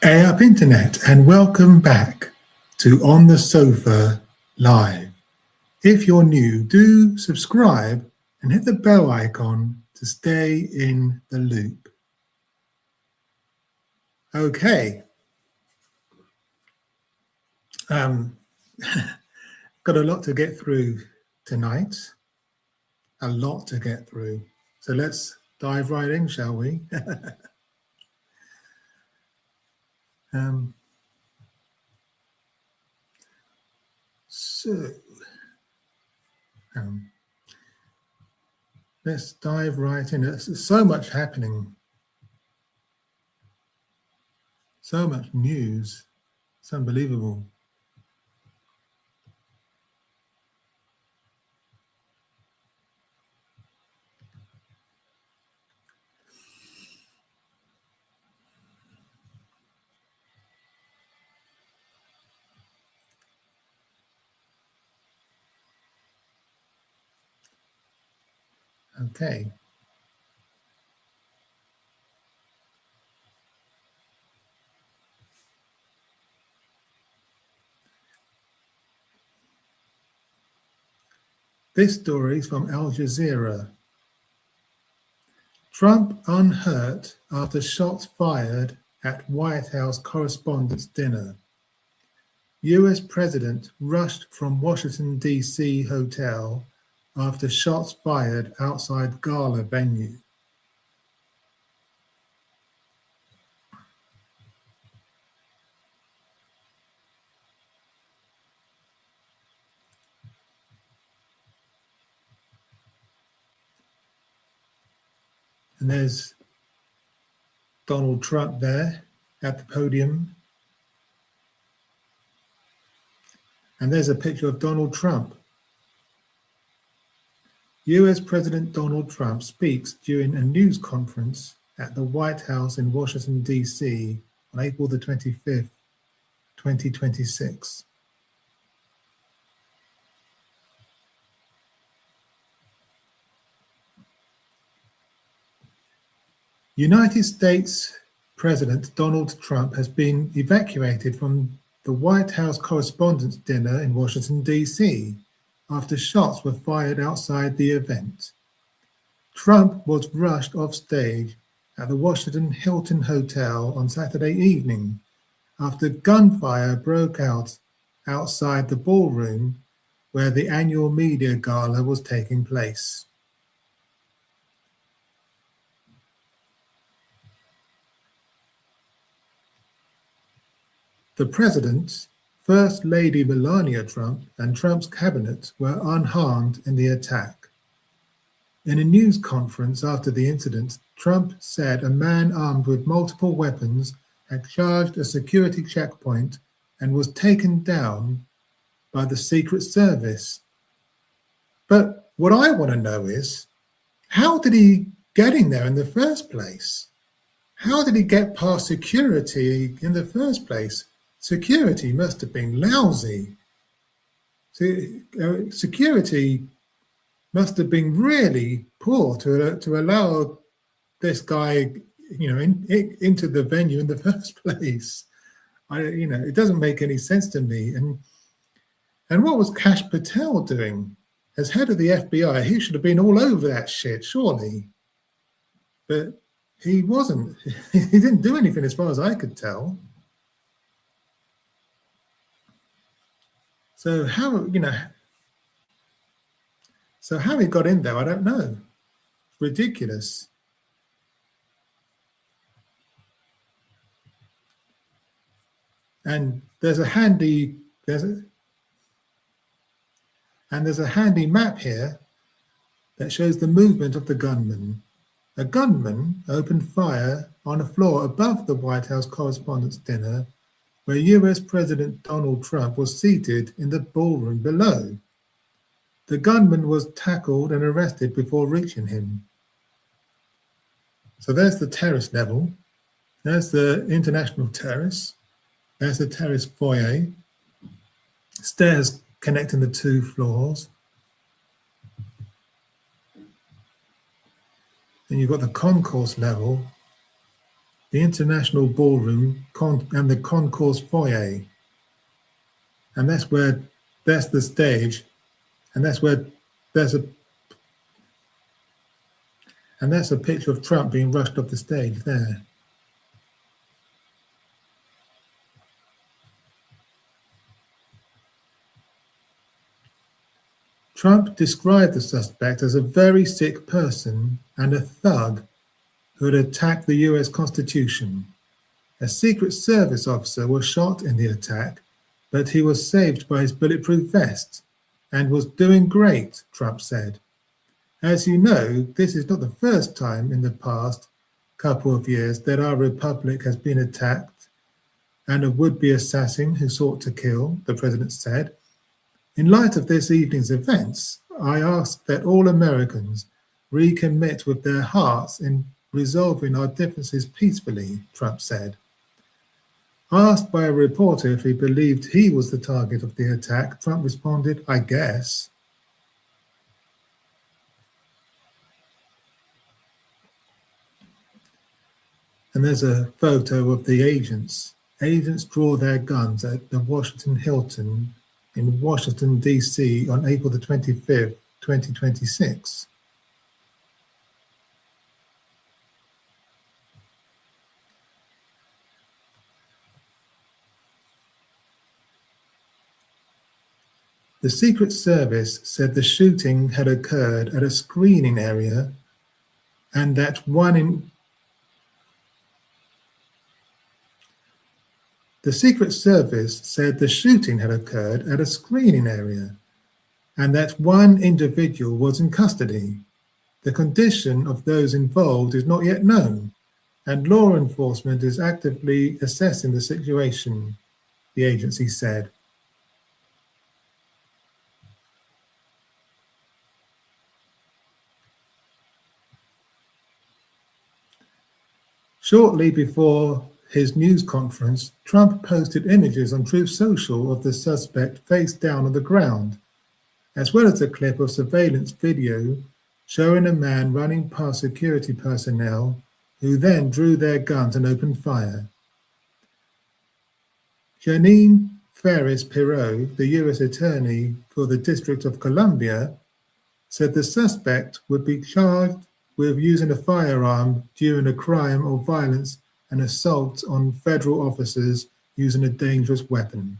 Hey up internet, and welcome back to On the Sofa Live. If you're new, do subscribe and hit the bell icon to stay in the loop. Okay. Got a lot to get through tonight. A lot to get through. So let's dive right in, shall we? Let's dive right in. There's so much happening. So much news. It's unbelievable. Okay. This story is from Al Jazeera. Trump unhurt after shots fired at White House Correspondents' Dinner. US President rushed from Washington, D.C. hotel after shots fired outside gala venue. And there's Donald Trump there at the podium. And there's a picture of Donald Trump. US President Donald Trump speaks during a news conference at the White House in Washington, D.C. on April the 25th, 2026. United States President Donald Trump has been evacuated from the White House Correspondents' Dinner in Washington, D.C. after shots were fired outside the event. Trump was rushed off stage at the Washington Hilton Hotel on Saturday evening after gunfire broke out outside the ballroom where the annual media gala was taking place. The President, First Lady Melania Trump, and Trump's cabinet were unharmed in the attack. In a news conference after the incident, Trump said a man armed with multiple weapons had charged a security checkpoint and was taken down by the Secret Service. But what I want to know is, how did he get in there in the first place? How did he get past security in the first place? Security must have been lousy. Security must have been really poor to allow this guy, into the venue in the first place. It doesn't make any sense to me. And what was Kash Patel doing as head of the FBI? He should have been all over that shit, surely. But he wasn't. He didn't do anything as far as I could tell. So how he got in there, I don't know. It's ridiculous. And there's a handy map here that shows the movement of the gunman. A gunman opened fire on a floor above the White House Correspondents' Dinner, where US President Donald Trump was seated in the ballroom below. The gunman was tackled and arrested before reaching him. So there's the terrace level. There's the International Terrace. There's the terrace foyer. Stairs connecting the two floors. Then you've got the concourse level. the International Ballroom and the Concourse Foyer. And that's the stage, and that's a picture of Trump being rushed off the stage there. Trump described the suspect as a very sick person and a thug who had attacked the US Constitution. A Secret Service officer was shot in the attack, but he was saved by his bulletproof vest and was doing great, Trump said. As you know, this is not the first time in the past couple of years that our republic has been attacked and a would-be assassin who sought to kill, the president said. In light of this evening's events, I ask that all Americans recommit with their hearts in resolving our differences peacefully, Trump said. Asked by a reporter if he believed he was the target of the attack, Trump responded, "I guess." And there's a photo of the agents. Agents draw their guns at the Washington Hilton in Washington, D.C. on April the 25th, 2026. The Secret Service said the shooting had occurred at a screening area and that The Secret Service said the shooting had occurred at a screening area and that one individual was in custody. The condition of those involved is not yet known, and law enforcement is actively assessing the situation, the agency said. Shortly before his news conference, Trump posted images on Truth Social of the suspect face down on the ground, as well as a clip of surveillance video showing a man running past security personnel who then drew their guns and opened fire. Janine Ferris-Pirot, the U.S. Attorney for the District of Columbia, said the suspect would be charged with using a firearm during a crime or violence and assault on federal officers using a dangerous weapon.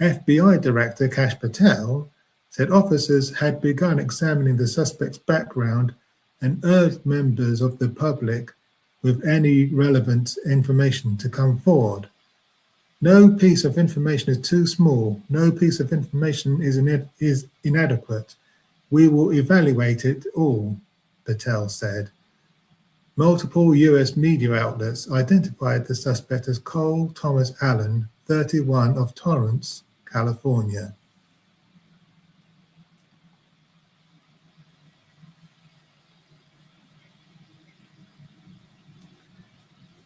FBI Director Kash Patel said officers had begun examining the suspect's background and urged members of the public with any relevant information to come forward. No piece of information is too small. No piece of information is inadequate. We will evaluate it all, Patel said. Multiple U.S. media outlets identified the suspect as Cole Thomas Allen, 31, of Torrance, California.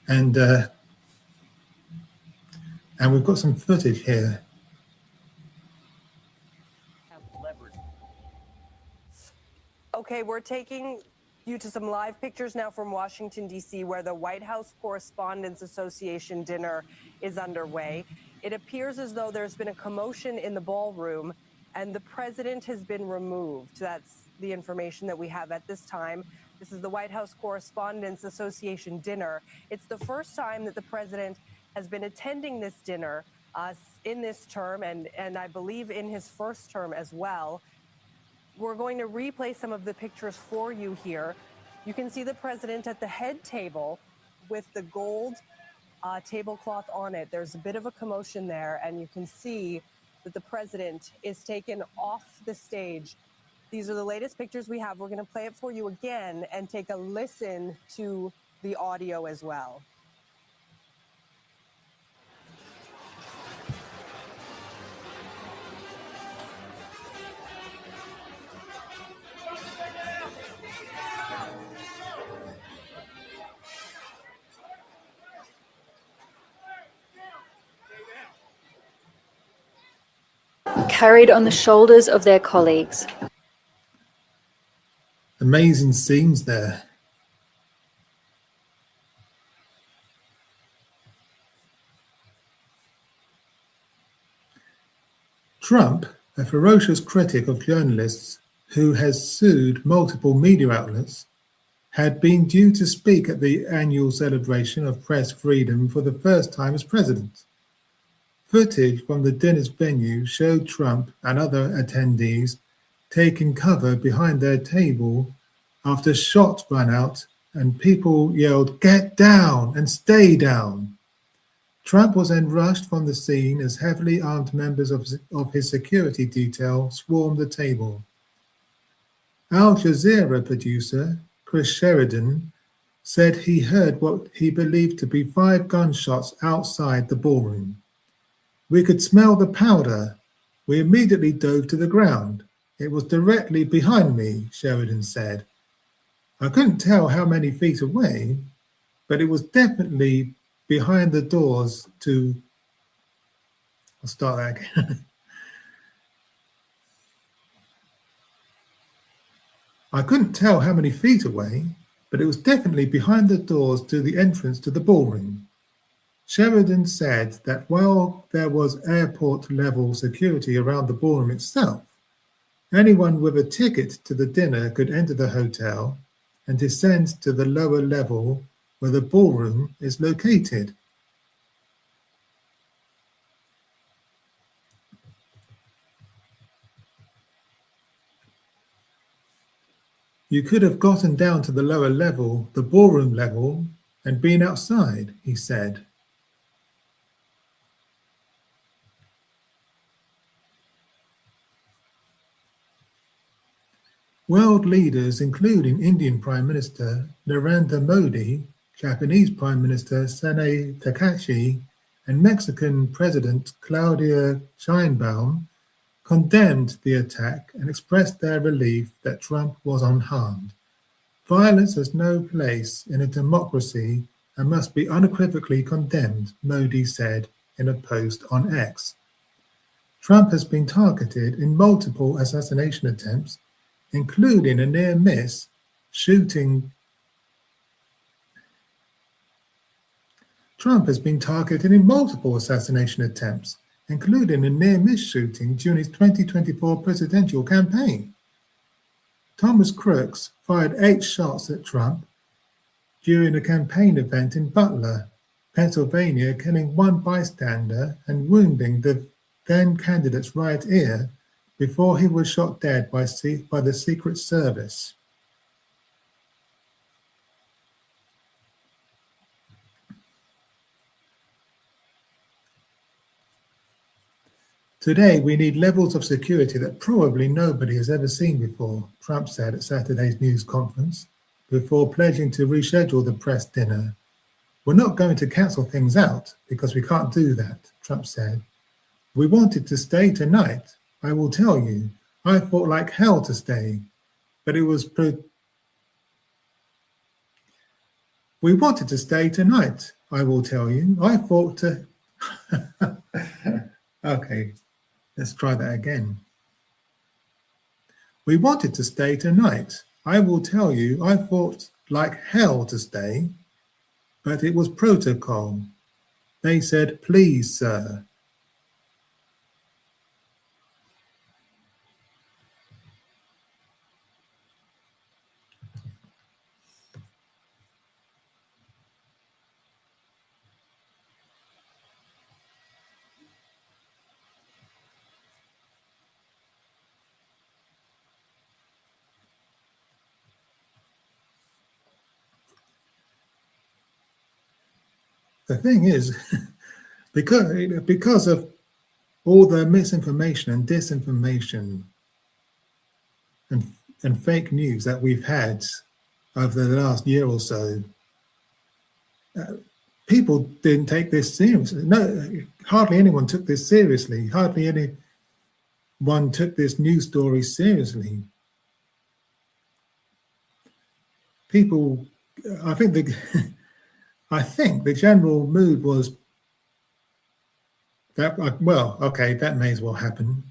And we've got some footage here. Okay, we're taking you to some live pictures now from Washington, D.C., where the White House Correspondents Association dinner is underway. It appears as though there's been a commotion in the ballroom and the president has been removed. That's the information that we have at this time. This is the White House Correspondents Association dinner. It's the first time that the president has been attending this dinner in this term and I believe in his first term as well. We're going to replay some of the pictures for you here. You can see the president at the head table with the gold tablecloth on it. There's a bit of a commotion there, and you can see that the president is taken off the stage. These are the latest pictures we have. We're going to play it for you again and take a listen to the audio as well. Carried on the shoulders of their colleagues. Amazing scenes there. Trump, a ferocious critic of journalists who has sued multiple media outlets, had been due to speak at the annual celebration of press freedom for the first time as president. Footage from the dinner's venue showed Trump and other attendees taking cover behind their table after shots ran out and people yelled, "Get down and stay down." Trump was then rushed from the scene as heavily armed members of his security detail swarmed the table. Al Jazeera producer Chris Sheridan said he heard what he believed to be 5 gunshots outside the ballroom. "We could smell the powder. We immediately dove to the ground. It was directly behind me," Sheridan said. "I couldn't tell how many feet away, but it was definitely behind the doors to..." I'll start that again. "I couldn't tell how many feet away, but it was definitely behind the doors to the entrance to the ballroom." Sheridan said that while there was airport-level security around the ballroom itself, anyone with a ticket to the dinner could enter the hotel and descend to the lower level where the ballroom is located. "You could have gotten down to the lower level, the ballroom level, and been outside," he said. World leaders, including Indian Prime Minister Narendra Modi, Japanese Prime Minister Sanae Takahashi, and Mexican President Claudia Sheinbaum, condemned the attack and expressed their relief that Trump was unharmed. "Violence has no place in a democracy and must be unequivocally condemned," Modi said in a post on X. Trump has been targeted in multiple assassination attempts, including a near-miss shooting. Trump has been targeted in multiple assassination attempts, including a near-miss shooting during his 2024 presidential campaign. Thomas Crooks fired 8 shots at Trump during a campaign event in Butler, Pennsylvania, killing 1 bystander and wounding the then-candidate's right ear before he was shot dead by the Secret Service. "Today, we need levels of security that probably nobody has ever seen before," Trump said at Saturday's news conference, before pledging to reschedule the press dinner. "We're not going to cancel things out because we can't do that," Trump said. "We wanted to stay tonight. I will tell you, I fought like hell to stay, but it was We wanted to stay tonight, I will tell you. I fought to..." Okay, let's try that again. "We wanted to stay tonight. I will tell you, I fought like hell to stay, but it was protocol. They said, 'Please, sir.'" The thing is, because of all the misinformation and disinformation and fake news that we've had over the last year or so, people didn't take this seriously. No, hardly anyone took this seriously. Hardly anyone took this news story seriously. People, I think the general mood was that, well, okay, that may as well happen.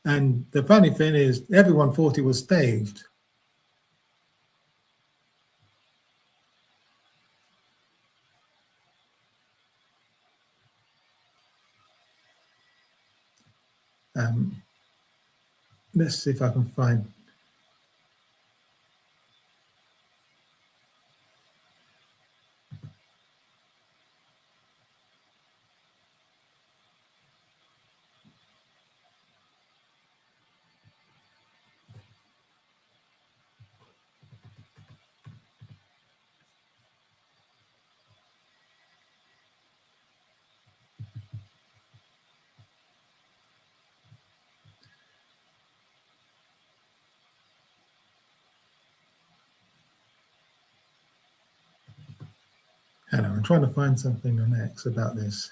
And the funny thing is, everyone thought it was staged. Let's see if I can find. Hello, I'm trying to find something on X about this.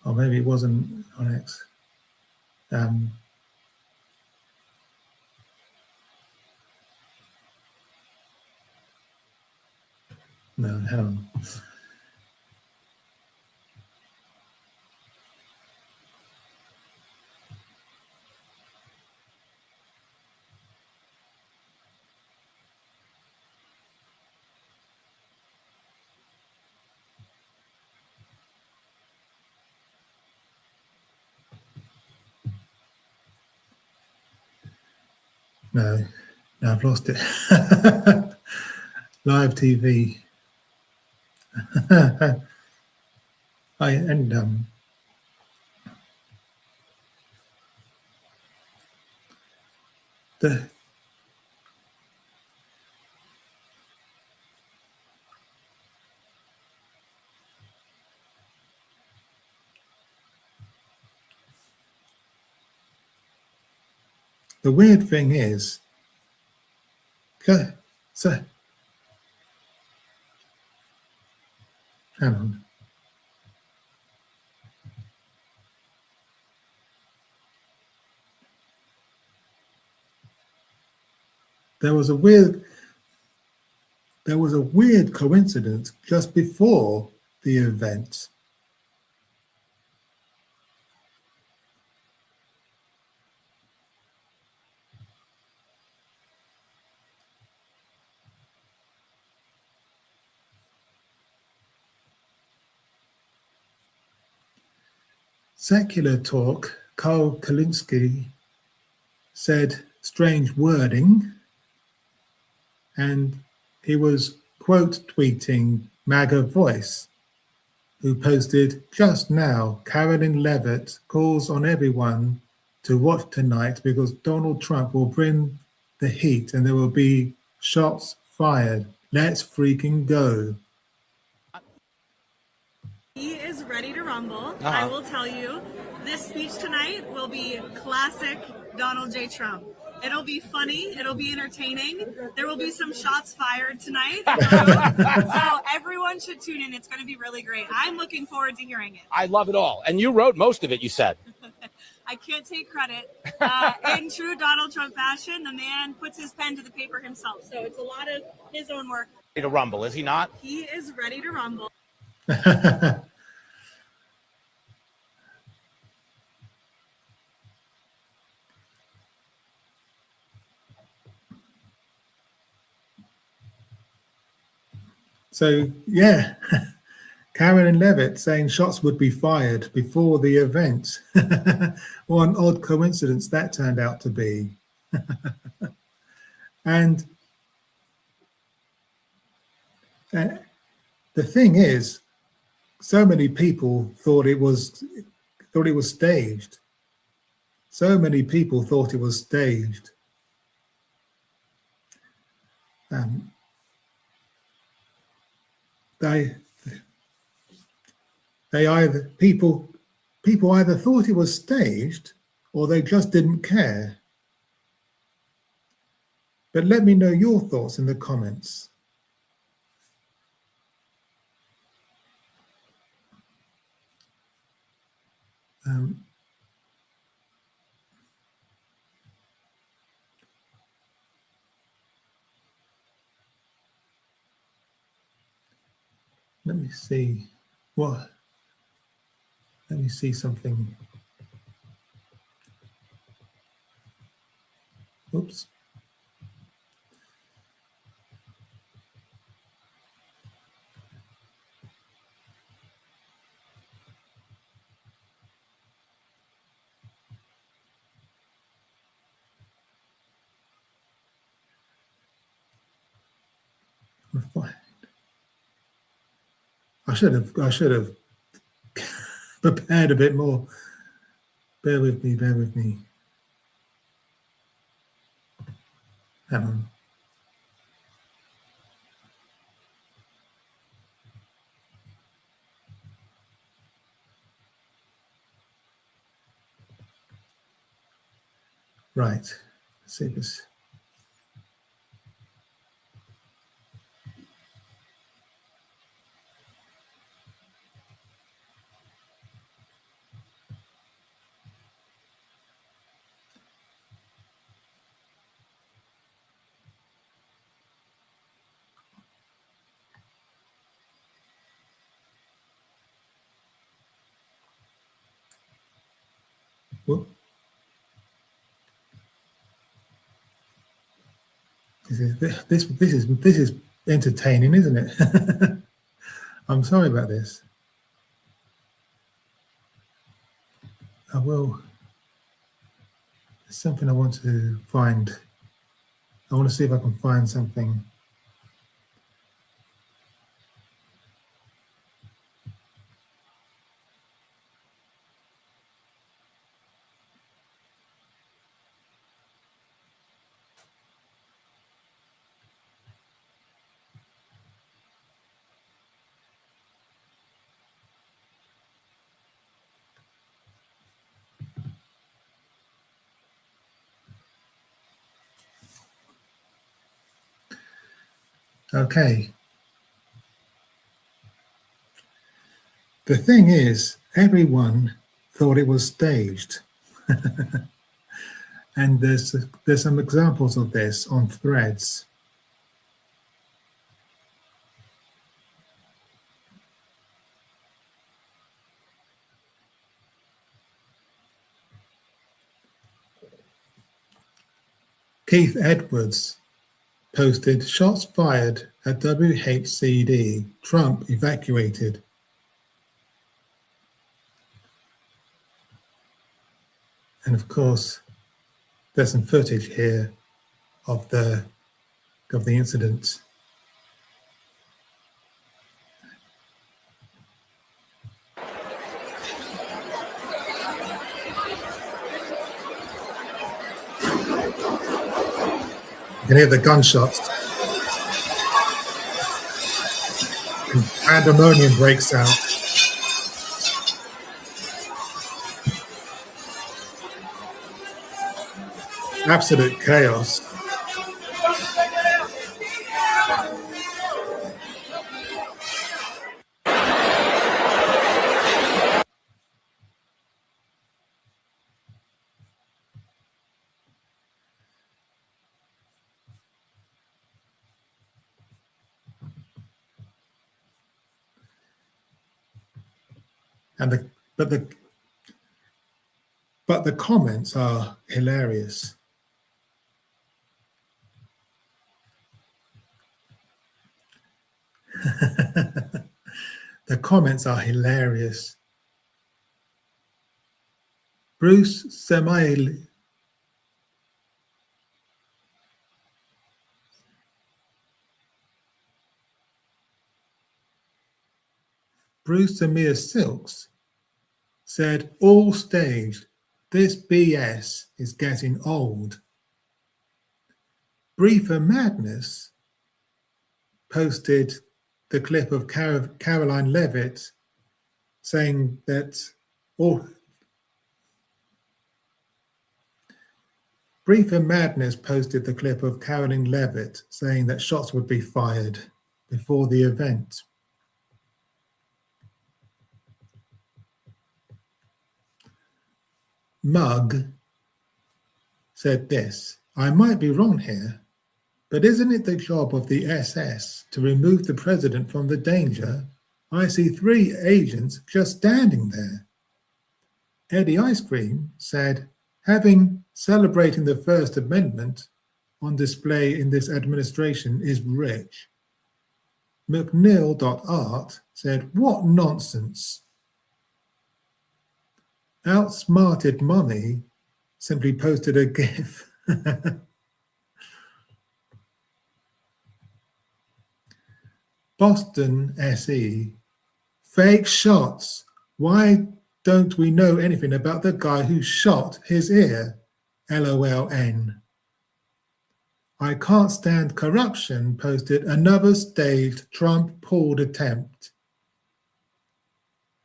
Or maybe it wasn't on X. No, hang on. No, I've lost it. Live TV. The weird thing is, so hang on. There was a weird coincidence just before the event. Secular Talk, Carl Kalinske said strange wording, and he was quote tweeting MAGA Voice, who posted just now, Carolyn Levitt calls on everyone to watch tonight because Donald Trump will bring the heat and there will be shots fired. Let's freaking go. He is ready to rumble. I will tell you, this speech tonight will be classic Donald J. Trump. It'll be funny. It'll be entertaining. There will be some shots fired tonight. So everyone should tune in. It's going to be really great. I'm looking forward to hearing it. I love it all. And you wrote most of it, you said. I can't take credit. In true Donald Trump fashion, the man puts his pen to the paper himself. So it's a lot of his own work. Ready to rumble, is he not? He is ready to rumble. So, yeah, Carolyn Levitt saying shots would be fired before the event. What an odd coincidence that turned out to be. And the thing is, so many people thought it was staged. So many people thought it was staged. People either thought it was staged or they just didn't care. But let me know your thoughts in the comments. Let me see something. Oops. I should have prepared a bit more. Bear with me. Hang on. Right. Let's see this. Whoop. This is entertaining, isn't it? I'm sorry about this. I will. There's something I want to find. I want to see if I can find something. Okay. The thing is, everyone thought it was staged. And there's some examples of this on Threads. Keith Edwards posted, shots fired at WHCD, Trump evacuated. And of course, there's some footage here of the incident. You can hear the gunshots. And pandemonium breaks out. Absolute chaos. And but the comments are hilarious. The comments are hilarious. Bruce Semele. Bruce Samir Silks said, all staged. This BS is getting old. Briefer Madness posted the clip of Caroline Levitt saying that Briefer Madness posted the clip of Caroline Levitt saying that shots would be fired before the event. Mug said this, I might be wrong here, but isn't it the job of the SS to remove the president from the danger? I see 3 agents just standing there. Eddie Ice Cream said, having celebrating the First Amendment on display in this administration is rich. McNeil.art said, "What nonsense." Outsmarted Mommy simply posted a GIF. Boston SE, fake shots. Why don't we know anything about the guy who shot his ear? LOLN. I can't stand corruption posted another staged Trump pulled attempt.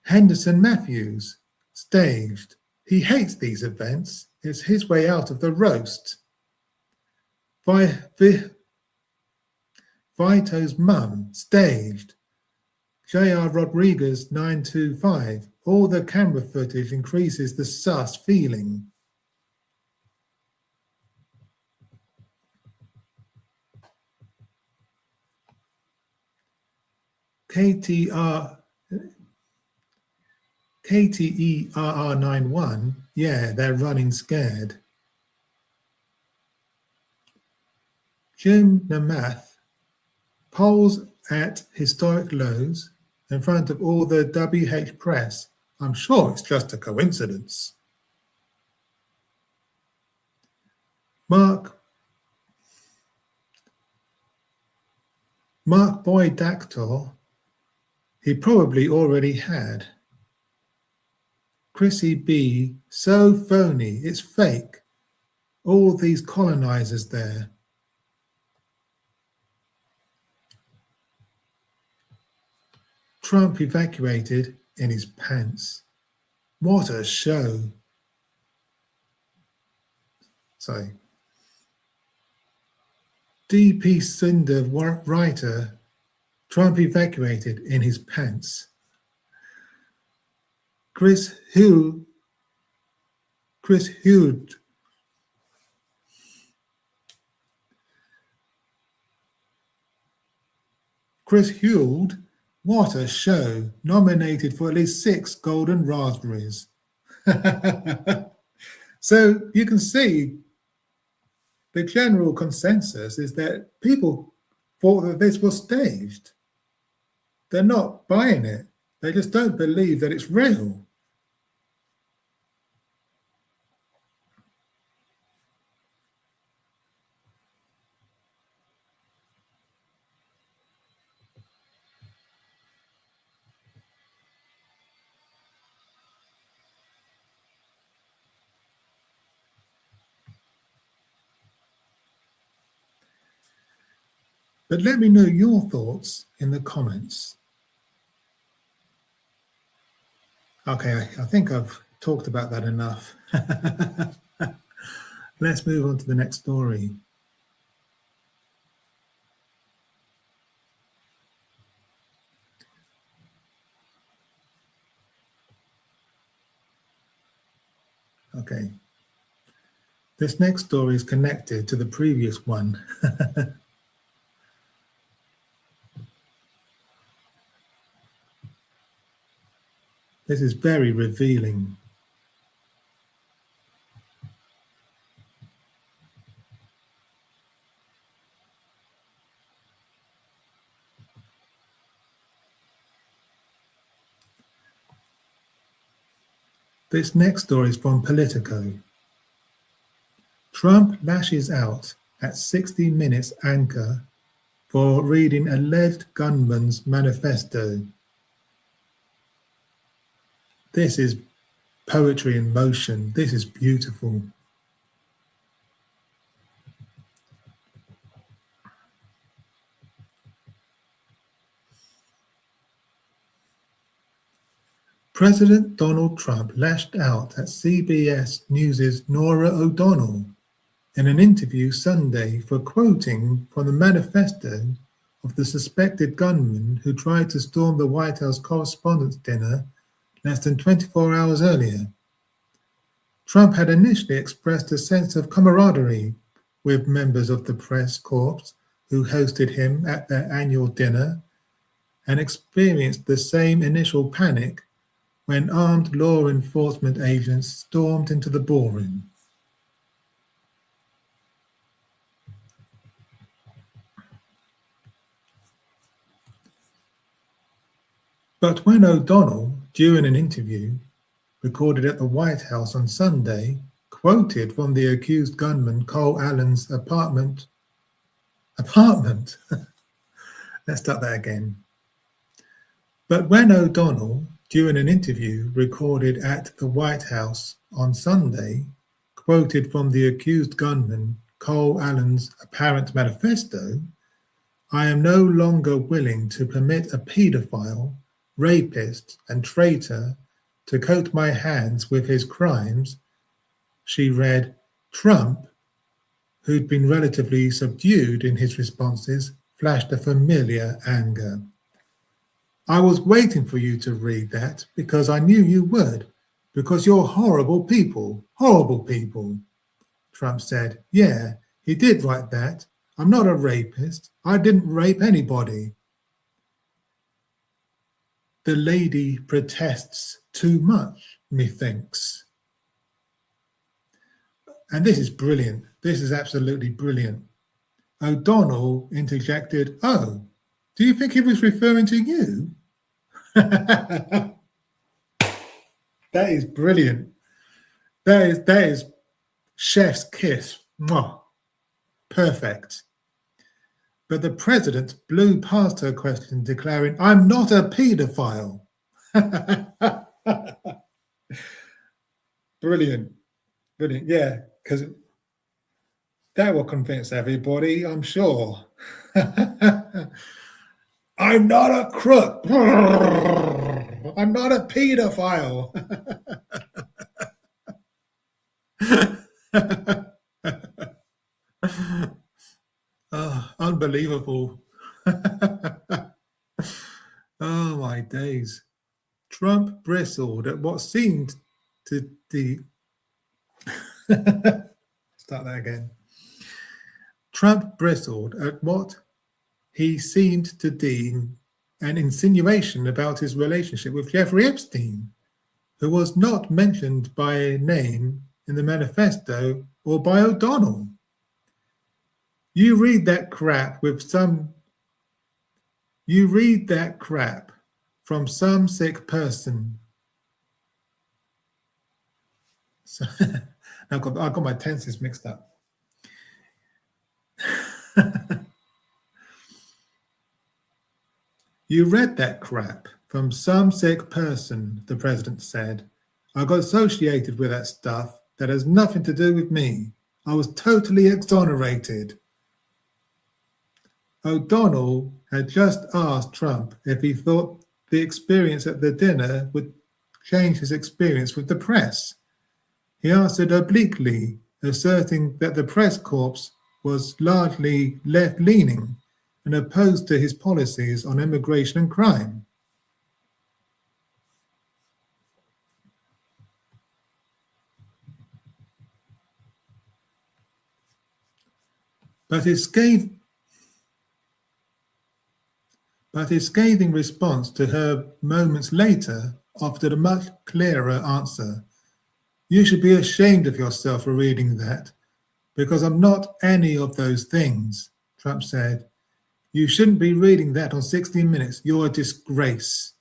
Henderson Matthews, staged. He hates these events. It's his way out of the roast. Vito's mum, staged. J.R. Rodriguez 925. All the camera footage increases the sus feeling. KTERR91, yeah, they're running scared. Jim Namath, polls at historic lows in front of all the WH press. I'm sure it's just a coincidence. Mark Boyd Dactyl, he probably already had. Chrissy B, so phony, it's fake. All these colonizers there. Trump evacuated in his pants. What a show. Sorry. D.P. Cinder writer, Trump evacuated in his pants. Chris Hughes, what a show, nominated for at least 6 golden raspberries. So you can see the general consensus is that people thought that this was staged. They're not buying it. They just don't believe that it's real. But let me know your thoughts in the comments. Okay, I think I've talked about that enough. Let's move on to the next story. Okay. This next story is connected to the previous one. This is very revealing. This next story is from Politico. Trump lashes out at 60 Minutes anchor for reading alleged gunman's manifesto. This is poetry in motion. This is beautiful. President Donald Trump lashed out at CBS News' Norah O'Donnell in an interview Sunday for quoting from the manifesto of the suspected gunman who tried to storm the White House Correspondents' Dinner less than 24 hours earlier. Trump had initially expressed a sense of camaraderie with members of the press corps who hosted him at their annual dinner and experienced the same initial panic when armed law enforcement agents stormed into the ballroom. But when O'Donnell, during an interview recorded at the White House on Sunday, quoted from the accused gunman Cole Allen's apartment. Let's start that again. But when O'Donnell, during an interview recorded at the White House on Sunday, quoted from the accused gunman Cole Allen's apparent manifesto, "I am no longer willing to permit a paedophile, rapist, and traitor to coat my hands with his crimes," she read, Trump, who'd been relatively subdued in his responses, flashed a familiar anger. "I was waiting for you to read that because I knew you would, because you're horrible people, Trump said. "Yeah, he did write that. I'm not a rapist. I didn't rape anybody." The lady protests too much, methinks. And this is brilliant. This is absolutely brilliant. O'Donnell interjected, "Oh, do you think he was referring to you?" That is brilliant. That is chef's kiss. Mwah. Perfect. But the president blew past her question, declaring, "I'm not a paedophile." Brilliant. Brilliant. Yeah, because that will convince everybody, I'm sure. "I'm not a crook. I'm not a paedophile." Oh, unbelievable. Oh my days. Trump bristled at what seemed to be start that again. Trump bristled at what he seemed to deem an insinuation about his relationship with Jeffrey Epstein, who was not mentioned by name in the manifesto or by O'Donnell. You read that crap from some sick person. So I got my tenses mixed up. You read that crap from some sick person, the president said. "I got associated with that stuff that has nothing to do with me. I was totally exonerated." O'Donnell had just asked Trump if he thought the experience at the dinner would change his experience with the press. He answered obliquely, asserting that the press corps was largely left-leaning and opposed to his policies on immigration and crime. But his scathing response to her moments later offered a much clearer answer. "You should be ashamed of yourself for reading that, because I'm not any of those things," Trump said. "You shouldn't be reading that on 60 Minutes. You're a disgrace."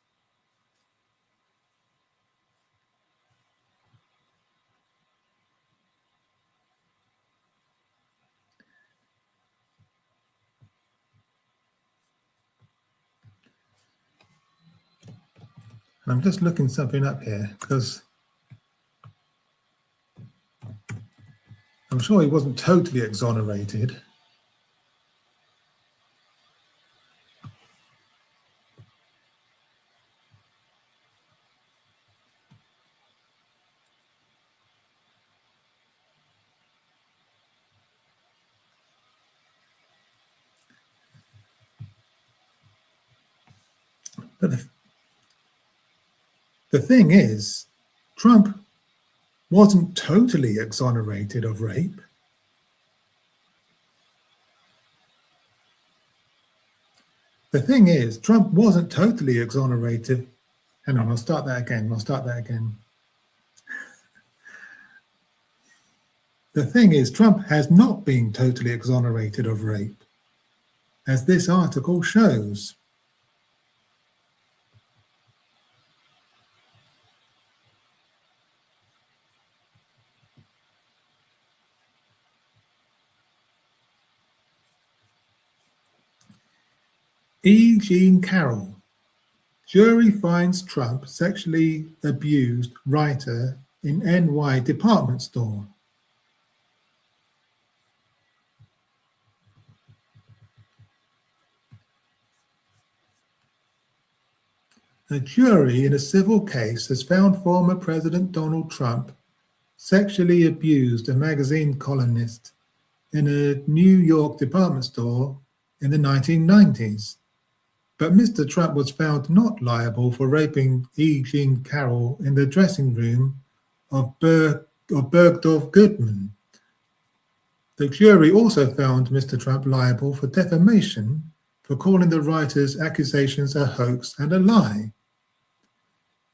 And I'm just looking something up here because I'm sure he wasn't totally exonerated. But the thing is, Trump wasn't totally exonerated of rape. The thing is, Trump wasn't totally exonerated. Hang on, I'll start that again. The thing is, Trump has not been totally exonerated of rape, as this article shows. E. Jean Carroll. Jury finds Trump sexually abused writer in NY department store. A jury in a civil case has found former President Donald Trump sexually abused a magazine columnist in a New York department store in the 1990s. But Mr. Trump was found not liable for raping E. Jean Carroll in the dressing room of Bergdorf Goodman. The jury also found Mr. Trump liable for defamation for calling the writer's accusations a hoax and a lie.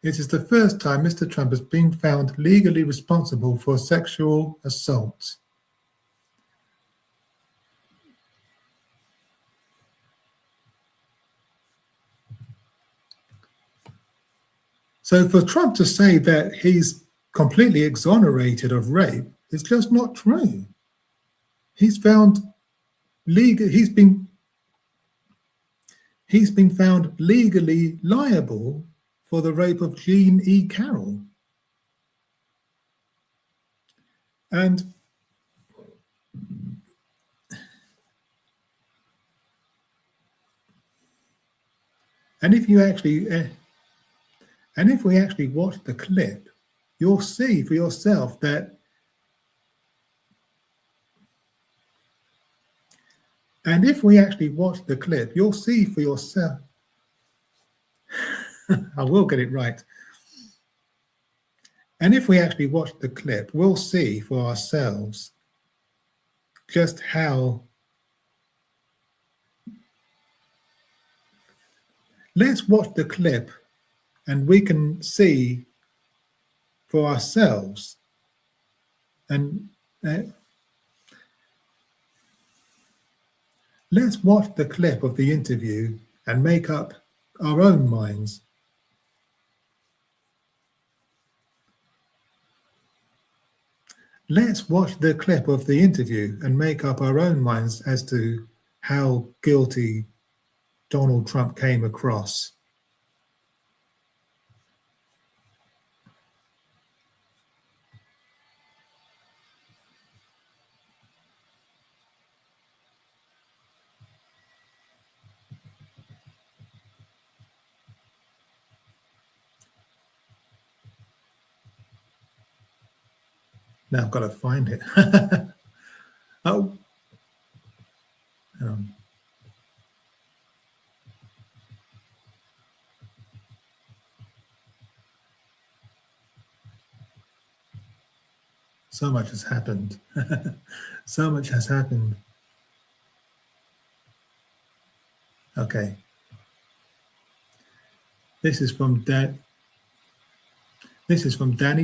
It is the first time Mr. Trump has been found legally responsible for sexual assault. So for Trump to say that he's completely exonerated of rape is just not true. He's found he's been found legally liable for the rape of Jean E. Carroll. And if you actually if we actually watch the clip, you'll see for yourself that I will get it right. And if we actually watch the clip, we'll see for ourselves just how. Let's watch the clip and we can see for ourselves. And let's watch the clip of the interview and make up our own minds. Let's watch the clip of the interview and make up our own minds as to how guilty Donald Trump came across. Now I've got to find it. Oh. So much has happened. So much has happened. Okay. This is from Danny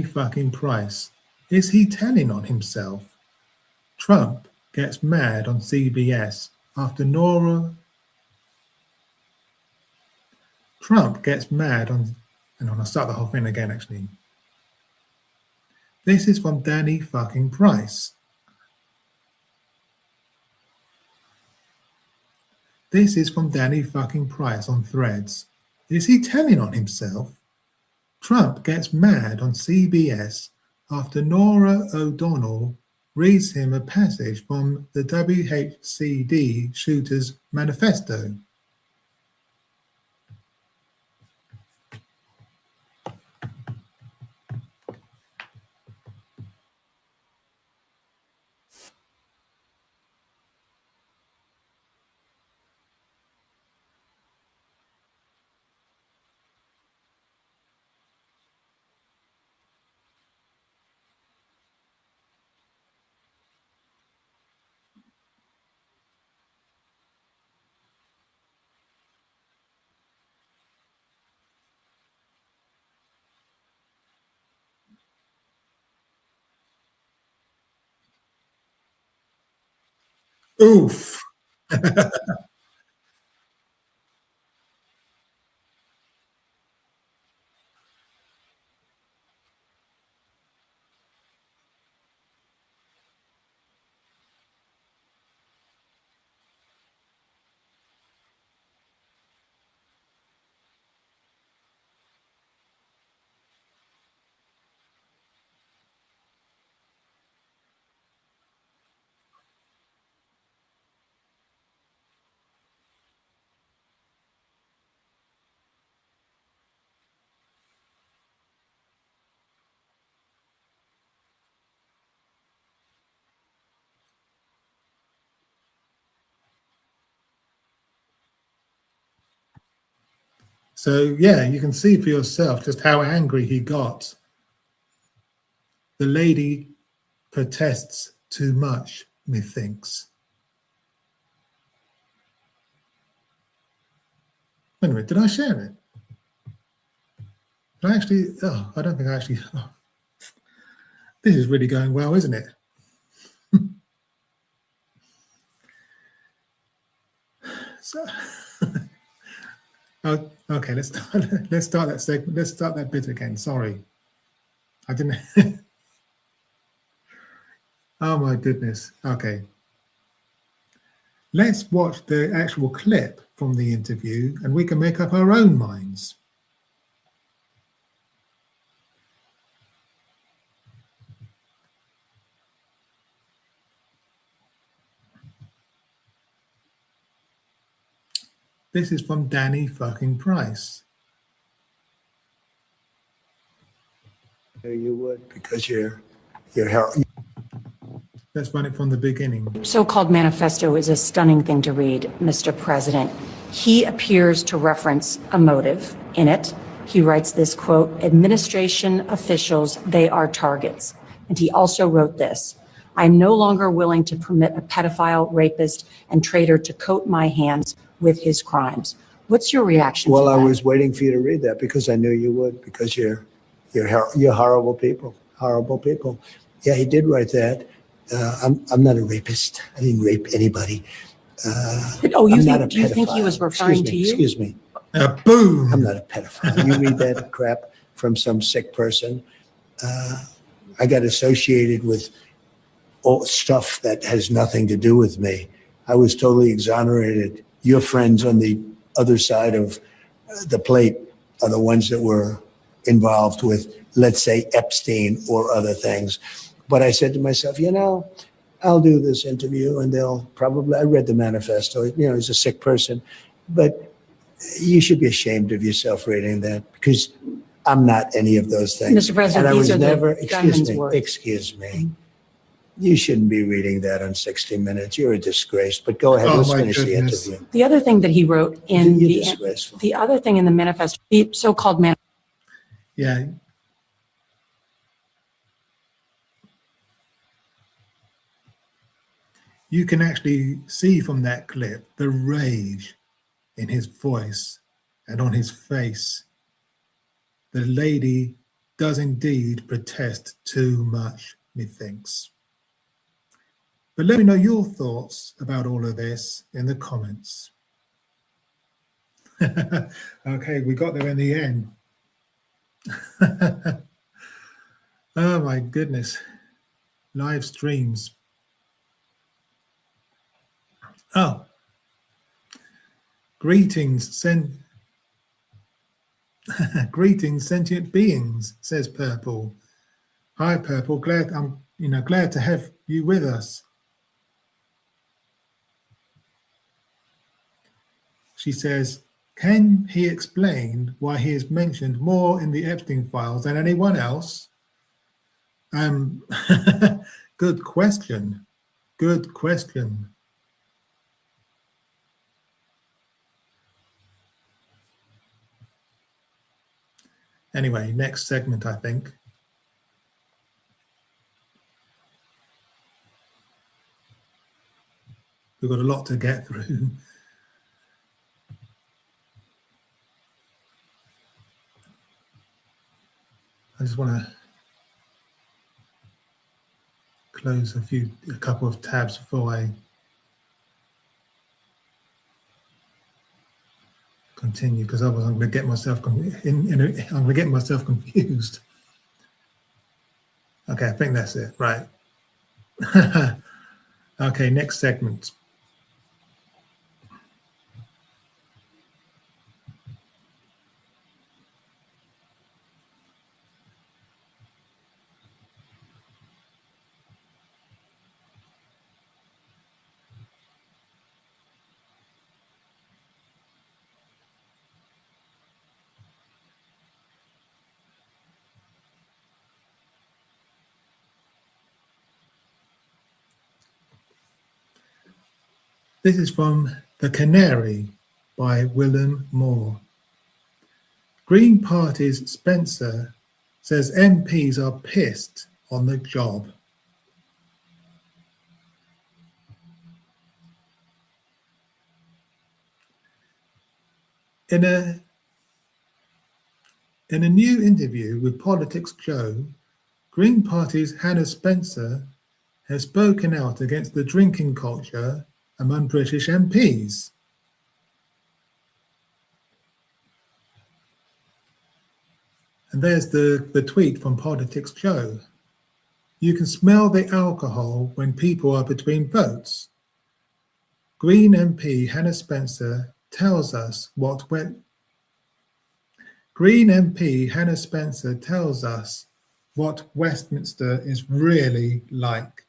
fucking Price. Is he telling on himself? Trump gets mad on CBS after Nora. Trump gets mad on. Hang on, I'll start the whole thing again, actually. This is from Danny fucking Price. This is from Danny fucking Price on Threads. Is he telling on himself? Trump gets mad on CBS after Nora O'Donnell reads him a passage from the WHCD shooter's manifesto. Oof. So yeah, you can see for yourself just how angry he got. The lady protests too much, methinks. Wait a minute, did I share it? Did I actually? Oh, I don't think I actually. Oh. This is really going well, isn't it? So, oh, okay, let's start that segment. Let's start that bit again. Sorry, I didn't. Oh my goodness. Okay, let's watch the actual clip from the interview, and we can make up our own minds. This is from Danny fucking Price. You would, because you're Let's run it from the beginning. So-called manifesto is a stunning thing to read, Mr. President. He appears to reference a motive in it. He writes this quote, administration officials, they are targets. And he also wrote this, I'm no longer willing to permit a pedophile, rapist, and traitor to coat my hands with his crimes. What's your reaction to that? Well, I was waiting for you to read that because I knew you would, because you're horrible people, horrible people. Yeah, he did write that. I'm not a rapist. I didn't rape anybody. Do you think he was referring to you? Excuse me. Boom! I'm not a pedophile. You read that crap from some sick person. I got associated with all stuff that has nothing to do with me. I was totally exonerated. Your friends on the other side of the plate are the ones that were involved with, let's say, Epstein or other things. But I said to myself, I'll do this interview and they'll probably, I read the manifesto, he's a sick person, but you should be ashamed of yourself reading that because I'm not any of those things. Mr. President, and I these was are never, the gunman's words. Excuse me. You shouldn't be reading that on 60 Minutes. You're a disgrace. But go ahead, let's finish the interview. The other thing that he wrote in the other thing in the manifesto, the so-called manifesto. Yeah. You can actually see from that clip the rage in his voice and on his face. The lady does indeed protest too much, methinks. But let me know your thoughts about all of this in the comments. Okay, we got there in the end. Oh my goodness. Live streams. Oh. Greetings, greetings, sentient beings, says Purple. Hi, Purple. I'm glad to have you with us. She says, can he explain why he is mentioned more in the Epstein files than anyone else? Good question. Good question. Anyway, next segment, I think. We've got a lot to get through. I just want to close a couple of tabs before I continue, because otherwise I'm going to get myself confused. Okay, I think that's it. Right. Okay, next segment. This is from The Canary by Willem Moore. Green Party's Spencer says MPs are pissed on the job. In a new interview with Politics Joe, Green Party's Hannah Spencer has spoken out against the drinking culture among British MPs. And there's the tweet from Politics Joe. You can smell the alcohol when people are between votes. Green MP Hannah Spencer tells us what Westminster is really like.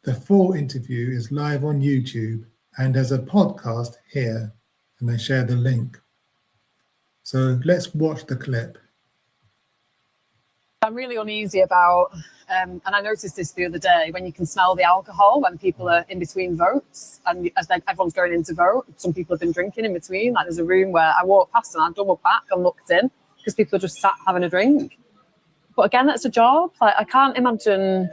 The full interview is live on YouTube and as a podcast here, and they share the link. So let's watch the clip. I'm really uneasy about, and I noticed this the other day, when you can smell the alcohol when people are in between votes, and as everyone's going in to vote, some people have been drinking in between. Like there's a room where I walked past and I doubled back and looked in because people are just sat having a drink. But again, that's a job. Like I can't imagine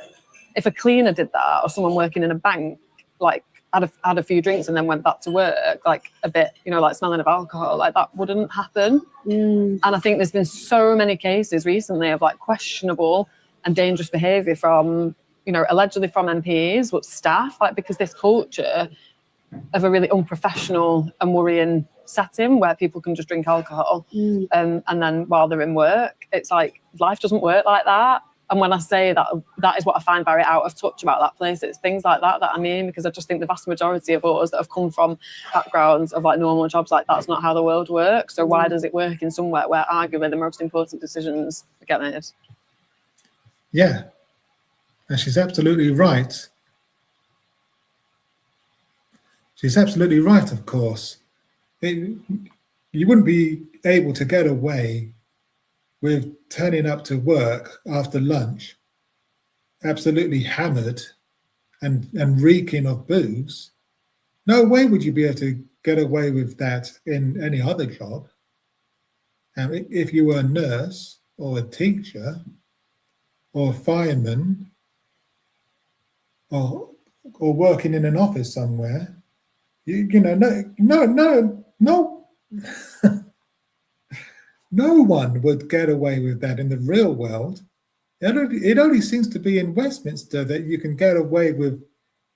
if a cleaner did that or someone working in a bank, like had a few drinks and then went back to work, like a bit, like smelling of alcohol, like that wouldn't happen. And I think there's been so many cases recently of like questionable and dangerous behaviour from, allegedly from MPs, but staff, like because this culture of a really unprofessional and worrying setting where people can just drink alcohol and then while they're in work, it's like life doesn't work like that. And when I say that, that is what I find very out of touch about that place. It's things like that I mean, because I just think the vast majority of us that have come from backgrounds of like normal jobs, like that's not how the world works. So why does it work in somewhere where arguably the most important decisions get made? Yeah, and she's absolutely right. She's absolutely right, of course. You wouldn't be able to get away with turning up to work after lunch, absolutely hammered and reeking of booze. No way would you be able to get away with that in any other job. If you were a nurse or a teacher or a fireman or working in an office somewhere, no one would get away with that in the real world. It only seems to be in Westminster that you can get away with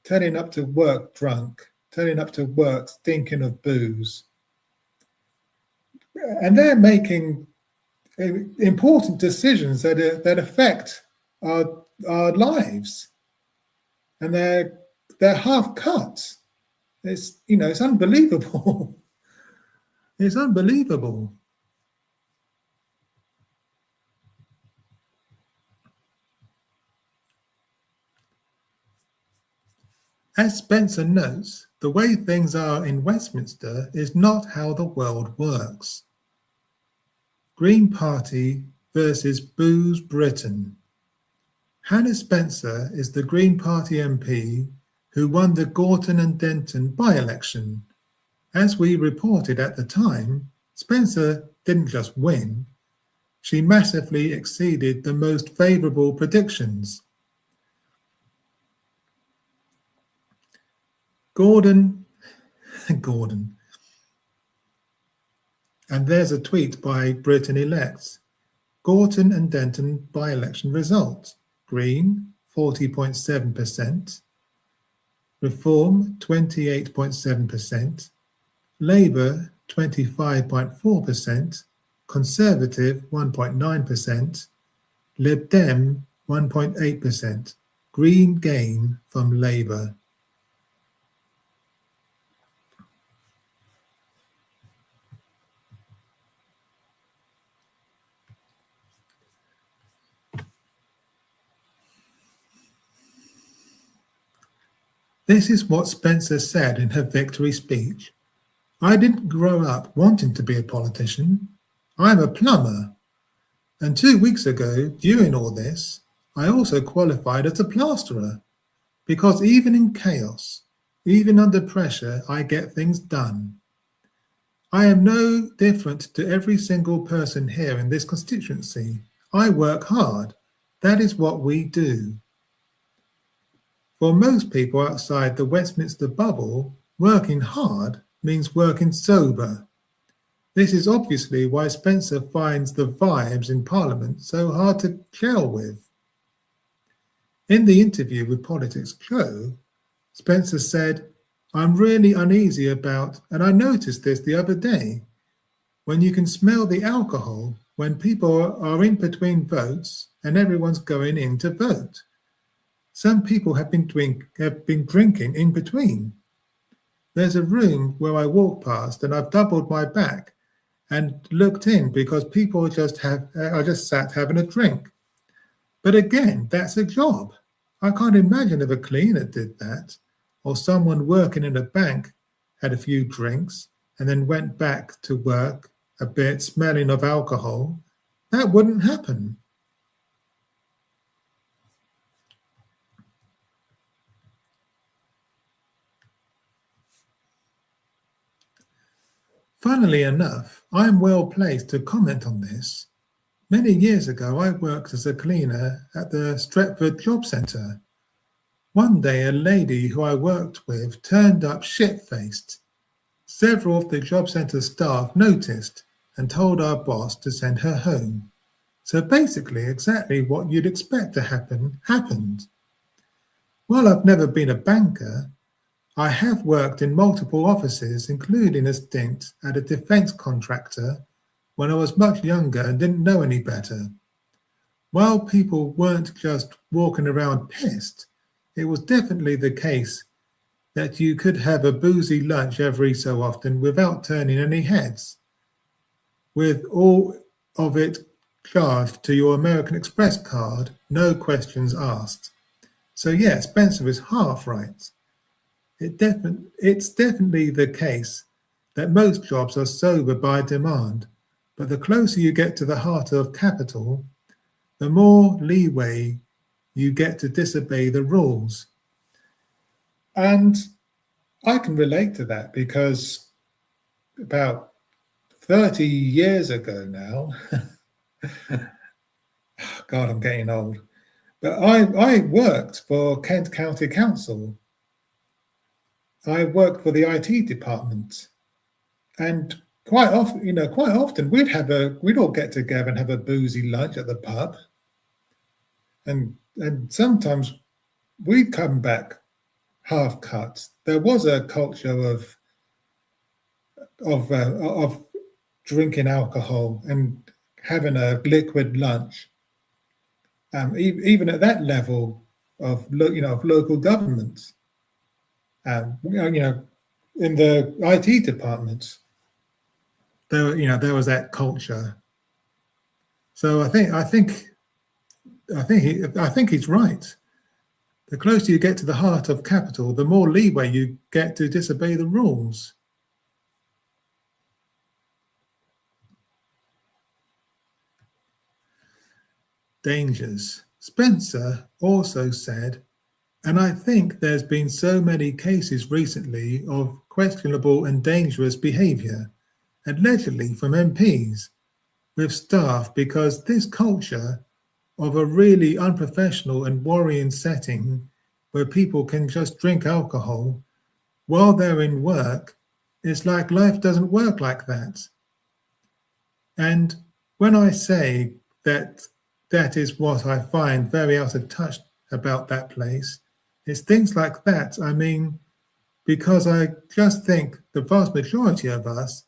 turning up to work drunk, turning up to work stinking of booze. And they're making important decisions that affect our lives. And they're half cut. It's unbelievable. It's unbelievable. As Spencer notes, the way things are in Westminster is not how the world works. Green Party versus Booze Britain. Hannah Spencer is the Green Party MP who won the Gorton and Denton by-election. As we reported at the time, Spencer didn't just win, she massively exceeded the most favourable predictions. Gordon. And there's a tweet by Britain Elects. Gorton and Denton by-election results. Green, 40.7%. Reform, 28.7%. Labour, 25.4%. Conservative, 1.9%. Lib Dem, 1.8%. Green gain from Labour. This is what Spencer said in her victory speech. I didn't grow up wanting to be a politician. I'm a plumber. And 2 weeks ago, during all this, I also qualified as a plasterer. Because even in chaos, even under pressure, I get things done. I am no different to every single person here in this constituency. I work hard. That is what we do. For most people outside the Westminster bubble, working hard means working sober. This is obviously why Spencer finds the vibes in Parliament so hard to gel with. In the interview with Politics Joe, Spencer said, "I'm really uneasy about, and I noticed this the other day, when you can smell the alcohol when people are in between votes and everyone's going in to vote. Some people have been drinking in between. There's a room where I walk past and I've doubled my back and looked in because people are just sat having a drink. But again, that's a job. I can't imagine if a cleaner did that, or someone working in a bank had a few drinks and then went back to work a bit smelling of alcohol. That wouldn't happen." Funnily enough, I'm well placed to comment on this. Many years ago, I worked as a cleaner at the Stretford Job Centre. One day, a lady who I worked with turned up shit-faced. Several of the job centre staff noticed and told our boss to send her home. So basically, exactly what you'd expect to happen happened. While I've never been a banker, I have worked in multiple offices, including a stint at a defence contractor when I was much younger and didn't know any better. While people weren't just walking around pissed, it was definitely the case that you could have a boozy lunch every so often without turning any heads, with all of it charged to your American Express card, no questions asked. So yeah, Spencer is half right. It's definitely the case that most jobs are sober by demand, but the closer you get to the heart of capital, the more leeway you get to disobey the rules. And I can relate to that because about 30 years ago now, God, I'm getting old, but I worked for Kent County Council. I worked for the IT department, and quite often we'd all get together and have a boozy lunch at the pub, and sometimes we'd come back half cut. There was a culture of drinking alcohol and having a liquid lunch, even at that level of local government. In the IT department, there was that culture. So I think he's right. The closer you get to the heart of capital, the more leeway you get to disobey the rules. Dangers. Spencer also said, and I think there's been so many cases recently of questionable and dangerous behaviour, allegedly from MPs, with staff, because this culture of a really unprofessional and worrying setting where people can just drink alcohol while they're in work, it's like life doesn't work like that. And when I say that is what I find very out of touch about that place, it's things like that. I mean, because I just think the vast majority of us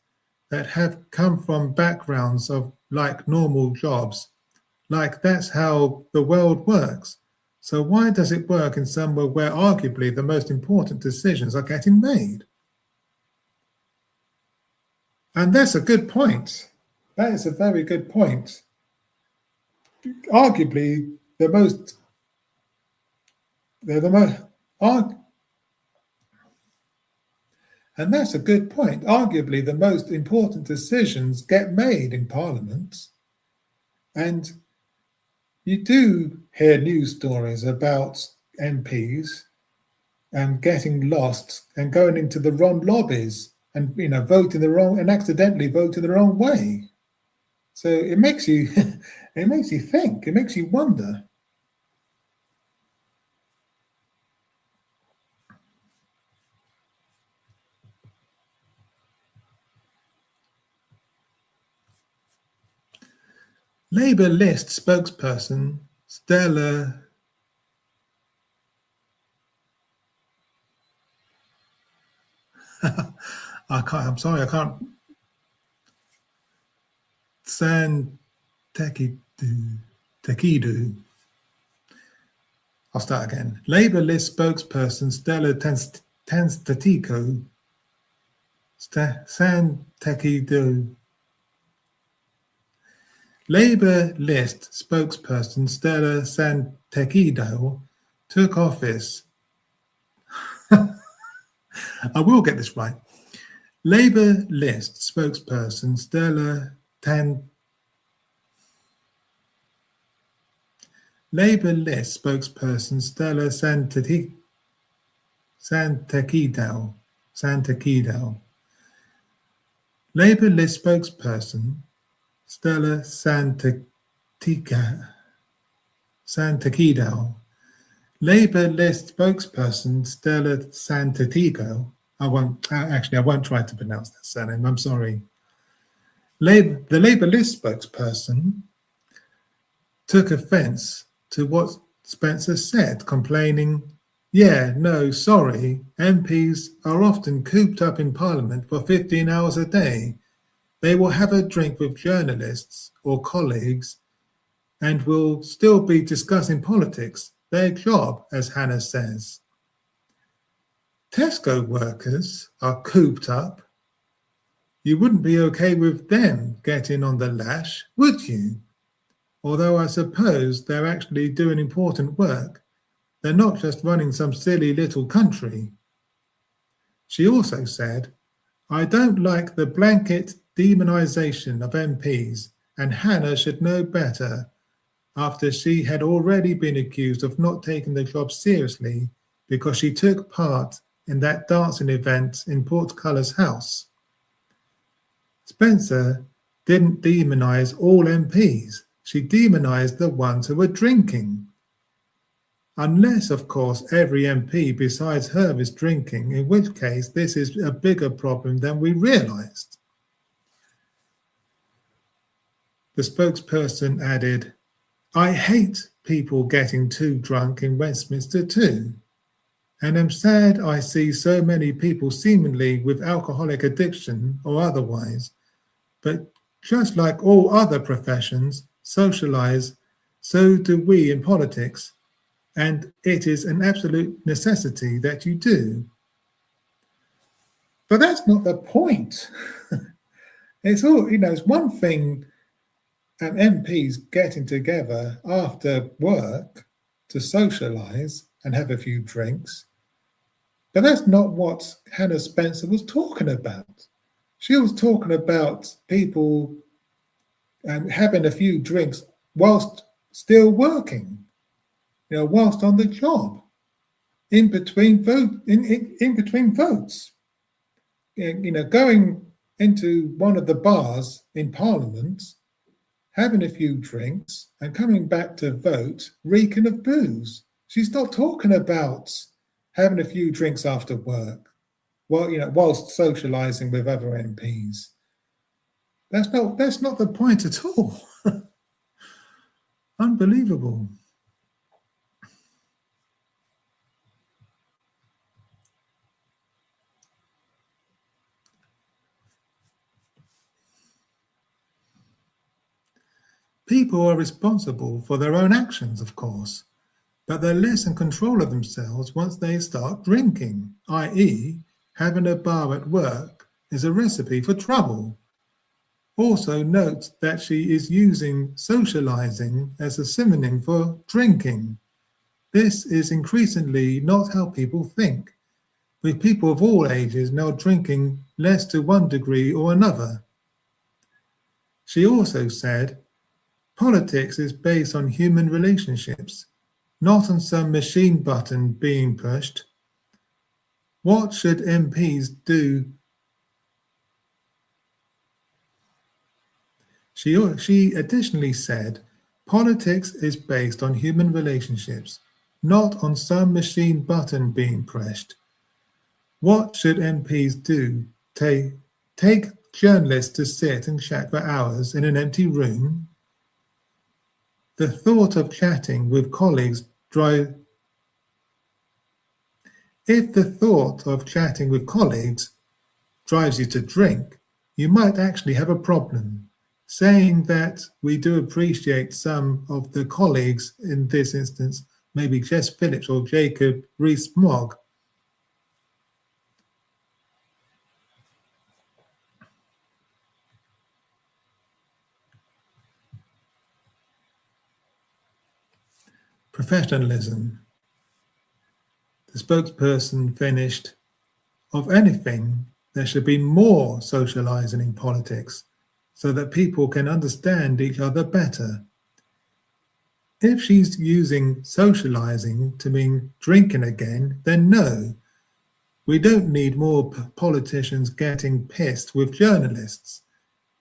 that have come from backgrounds of like normal jobs, like that's how the world works. So why does it work in somewhere where arguably the most important decisions are getting made? And that's a good point. That is a very good point. Arguably and that's a good point. Arguably the most important decisions get made in Parliament. And you do hear news stories about MPs getting lost and going into the wrong lobbies and vote in the wrong and accidentally vote in the wrong way. So it makes you it makes you think, it makes you wonder. Labour list spokesperson Stella I'm sorry, I can't. Tekidu. I'll start again. Labour list spokesperson Stella Tanstatico Santekidu. Labour list spokesperson Stella Santekido took office. I will get this right. Labour list spokesperson Stella Labour list spokesperson Stella Santekido. Labour list spokesperson Stella Santekido. Labour list spokesperson Stella Santekido. I won't try to pronounce that surname. I'm sorry. The Labour list spokesperson took offence to what Spencer said, complaining, "Yeah, no, sorry, MPs are often cooped up in Parliament for 15 hours a day. They will have a drink with journalists or colleagues and will still be discussing politics, their job," as Hannah says. Tesco workers are cooped up. You wouldn't be okay with them getting on the lash, would you? Although I suppose they're actually doing important work. They're not just running some silly little country. She also said, "I don't like the blanket demonisation of MPs, and Hannah should know better," after she had already been accused of not taking the job seriously because she took part in that dancing event in Portcullis House. Spencer didn't demonise all MPs. She demonised the ones who were drinking. Unless, of course, every MP besides her is drinking, in which case this is a bigger problem than we realised. The spokesperson added, "I hate people getting too drunk in Westminster too, and am sad I see so many people seemingly with alcoholic addiction or otherwise, but just like all other professions, socialise, so do we in politics, and it is an absolute necessity that you do." But that's not the point. It's all, it's one thing MPs getting together after work to socialise and have a few drinks. But that's not what Hannah Spencer was talking about. She was talking about people having a few drinks whilst still working, whilst on the job, in between votes, going into one of the bars in Parliament, having a few drinks and coming back to vote, reeking of booze. She's not talking about having a few drinks after work, whilst socialising with other MPs. That's not the point at all. Unbelievable. People are responsible for their own actions, of course, but they're less in control of themselves once they start drinking, i.e., having a bar at work is a recipe for trouble. Also note that she is using socialising as a synonym for drinking. This is increasingly not how people think, with people of all ages now drinking less to one degree or another. She also said, "Politics is based on human relationships, not on some machine button being pushed. What should MPs do She additionally said, politics is based on human relationships, not on some machine button being pressed. What should MPs do? Take journalists to sit and chat for hours in an empty room? The thought of chatting with colleagues drives If the thought of chatting with colleagues drives you to drink, you might actually have a problem. Saying that we do appreciate some of the colleagues, in this instance, maybe Jess Phillips or Jacob Rees-Mogg, professionalism. The spokesperson finished, of anything, there should be more socializing in politics so that people can understand each other better. If she's using socializing to mean drinking again, then no. We don't need more politicians getting pissed with journalists.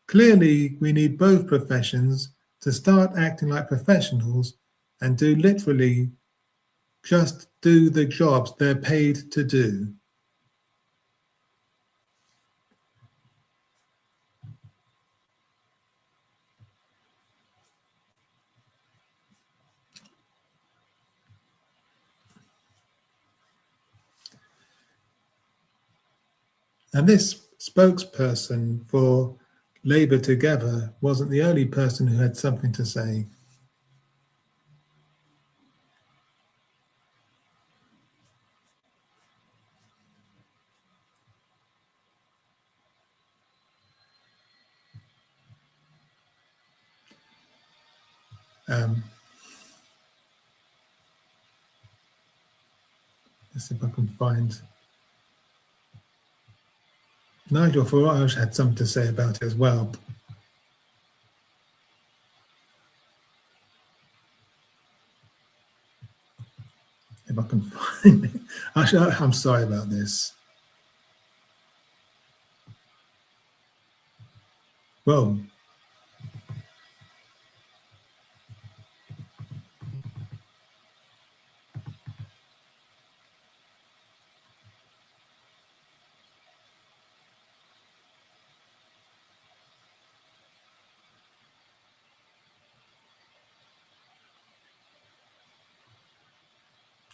Clearly, we need both professions to start acting like professionals and do literally just do the jobs they're paid to do. And this spokesperson for Labour Together wasn't the only person who had something to say. Let's see if I can find. Nigel Farage had something to say about it as well. If I can find it. I'm sorry about this. Well,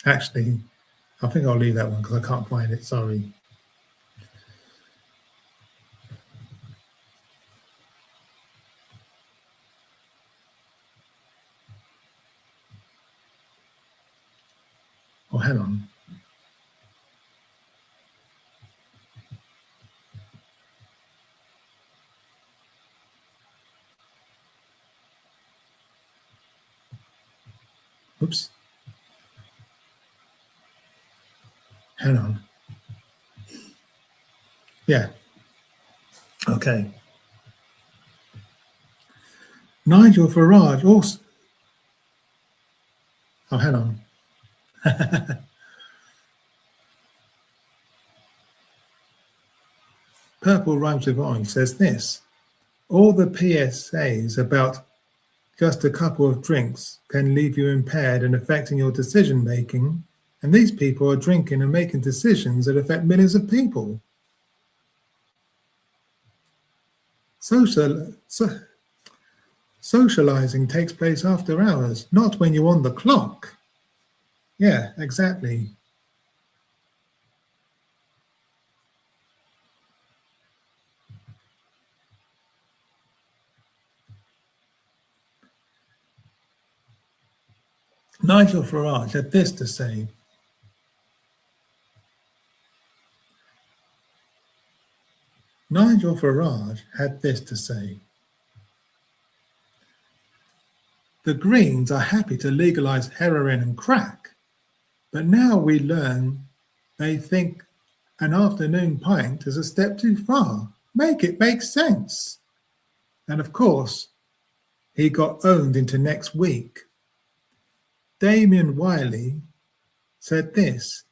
actually, I think I'll leave that one because I can't find it. Sorry. Oh, hang on. Oops. Hang on. Yeah. Okay. Nigel Farage also. Oh, hang on. Purple Rhymes with Orange says this. All the PSAs about just a couple of drinks can leave you impaired and affecting your decision making. And these people are drinking and making decisions that affect millions of people. Socializing takes place after hours, not when you're on the clock. Yeah, exactly. Nigel Farage had this to say. Nigel Farage had this to say. The Greens are happy to legalize heroin and crack, but now we learn they think an afternoon pint is a step too far. Make it make sense. And of course, he got owned into next week. Damien Wiley said this,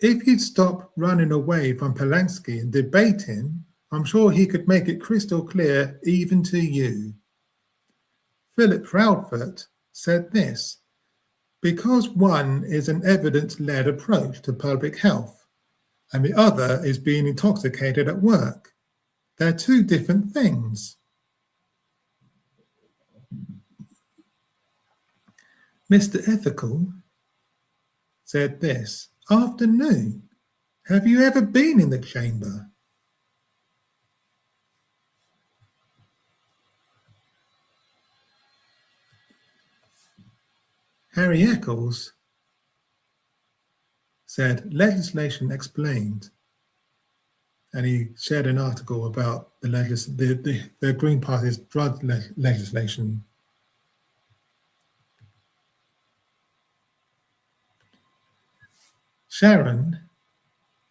if you'd stop running away from Polanski and debating, I'm sure he could make it crystal clear even to you. Philip Proudfoot said this: because one is an evidence-led approach to public health, and the other is being intoxicated at work. They're two different things. Mr. Ethical said this: afternoon, have you ever been in the chamber? Harry Eccles said legislation explained, and he shared an article about the Green Party's drug legislation. Sharon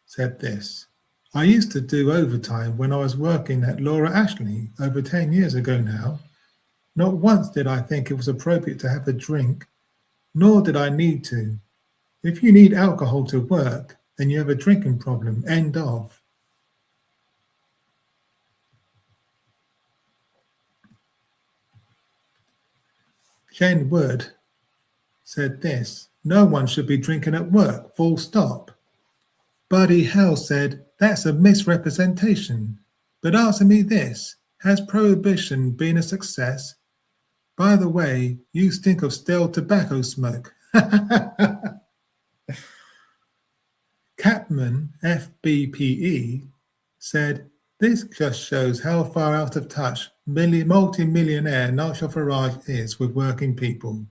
said this: I used to do overtime when I was working at Laura Ashley over 10 years ago now. Not once did I think it was appropriate to have a drink, nor did I need to. If you need alcohol to work, then you have a drinking problem. End of. Jane Wood said this: no one should be drinking at work, full stop. Buddy Hell said, that's a misrepresentation. But answer me this: has prohibition been a success? By the way, you stink of stale tobacco smoke. Capman FBPE said, this just shows how far out of touch multi-millionaire Nigel Farage is with working people.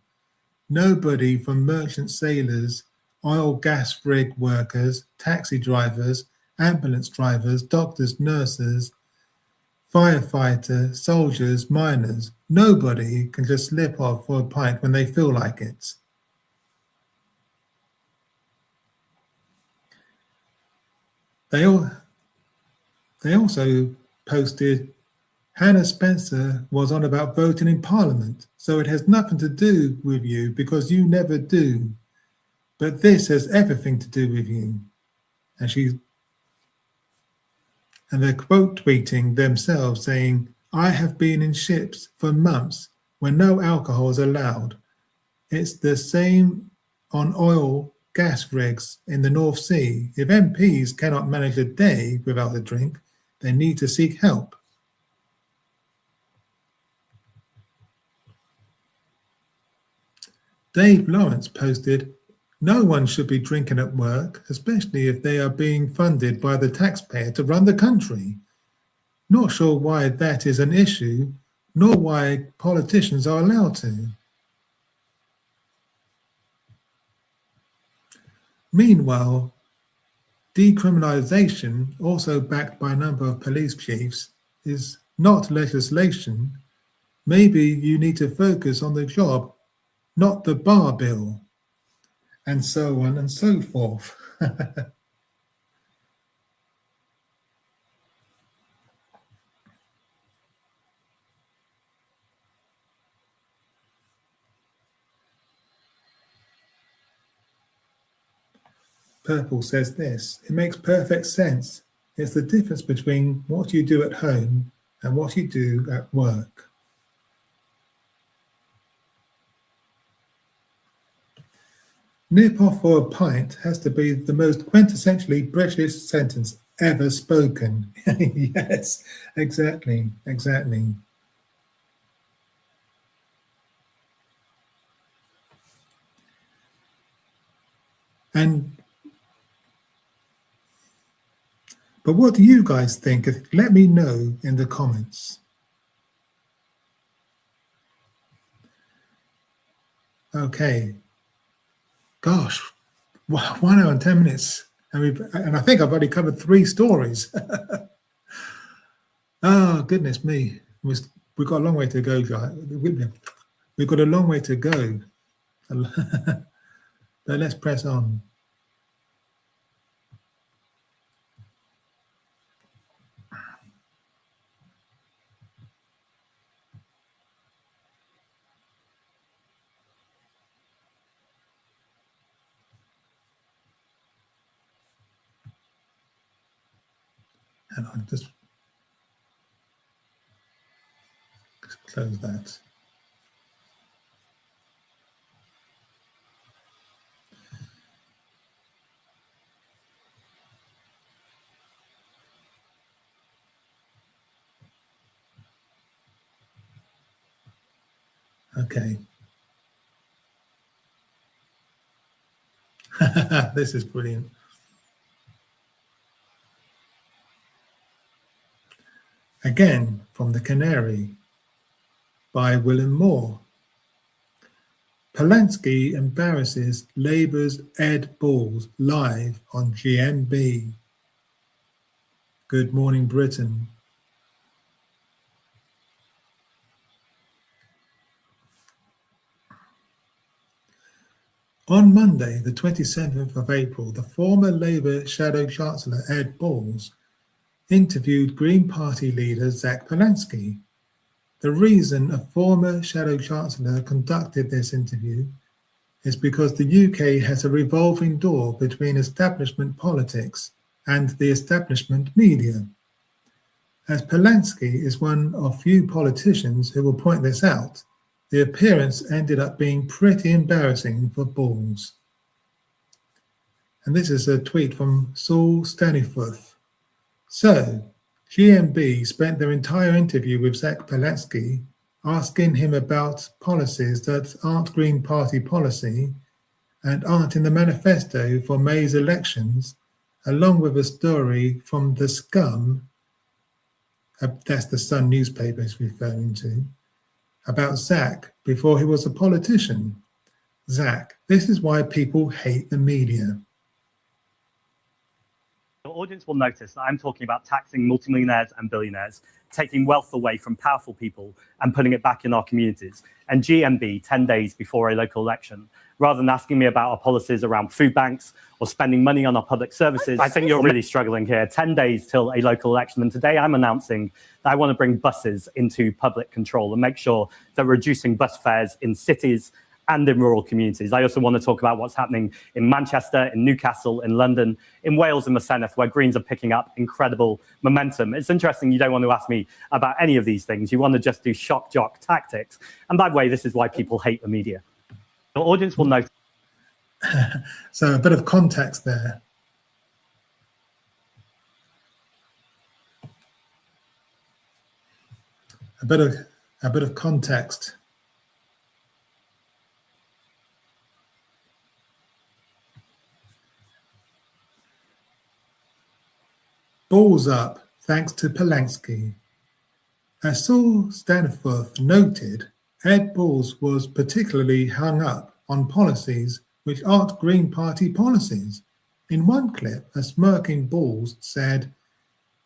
Nobody from merchant sailors, oil gas rig workers, taxi drivers, ambulance drivers, doctors, nurses, firefighters, soldiers, miners, nobody can just slip off for a pint when they feel like it. They also posted, Hannah Spencer was on about voting in Parliament, so it has nothing to do with you because you never do. But this has everything to do with you. And they're quote tweeting themselves saying, I have been in ships for months when no alcohol is allowed. It's the same on oil gas rigs in the North Sea. If MPs cannot manage a day without a drink, they need to seek help. Dave Lawrence posted, no one should be drinking at work, especially if they are being funded by the taxpayer to run the country. Not sure why that is an issue, nor why politicians are allowed to. Meanwhile, decriminalisation, also backed by a number of police chiefs, is not legislation. Maybe you need to focus on the job, not the bar bill, and so on and so forth. Purple says this: it makes perfect sense. It's the difference between what you do at home and what you do at work. Nip off for a pint has to be the most quintessentially British sentence ever spoken. Yes, exactly. But what do you guys think? Let me know in the comments. Okay. Gosh, 1 hour and 10 minutes. And I think I've already covered 3 stories. Oh, goodness me. We've got a long way to go, guys. We've got a long way to go. But let's press on. Hang on, just close that. Okay. This is brilliant. Again, from The Canary by Willem Moore. Polanski embarrasses Labour's Ed Balls live on GMB. Good Morning Britain. On Monday, the 27th of April, the former Labour Shadow Chancellor Ed Balls interviewed Green Party leader Zach Polanski. The reason a former Shadow Chancellor conducted this interview is because the UK has a revolving door between establishment politics and the establishment media. As Polanski is one of few politicians who will point this out, the appearance ended up being pretty embarrassing for Balls. And this is a tweet from Saul Staniforth. So, GMB spent their entire interview with Zach Polanski asking him about policies that aren't Green Party policy and aren't in the manifesto for May's elections, along with a story from The Scum, that's the Sun newspaper he's referring to, about Zach before he was a politician. Zach, this is why people hate the media. Your audience will notice that I'm talking about taxing multimillionaires and billionaires, taking wealth away from powerful people and putting it back in our communities. And GMB 10 days before a local election, rather than asking me about our policies around food banks or spending money on our public services. I think you're really struggling here. 10 days till a local election. And today I'm announcing that I want to bring buses into public control and make sure that we're reducing bus fares in cities and in rural communities. I also want to talk about what's happening in Manchester, in Newcastle, in London, in Wales and the Senedd, where Greens are picking up incredible momentum. It's interesting you don't want to ask me about any of these things. You want to just do shock jock tactics. And by the way, this is why people hate the media. Your audience will notice. So a bit of context there. A bit of context. Balls up thanks to Polanski. As Saul Staniforth noted, Ed Balls was particularly hung up on policies which aren't Green Party policies. In one clip, a smirking Balls said,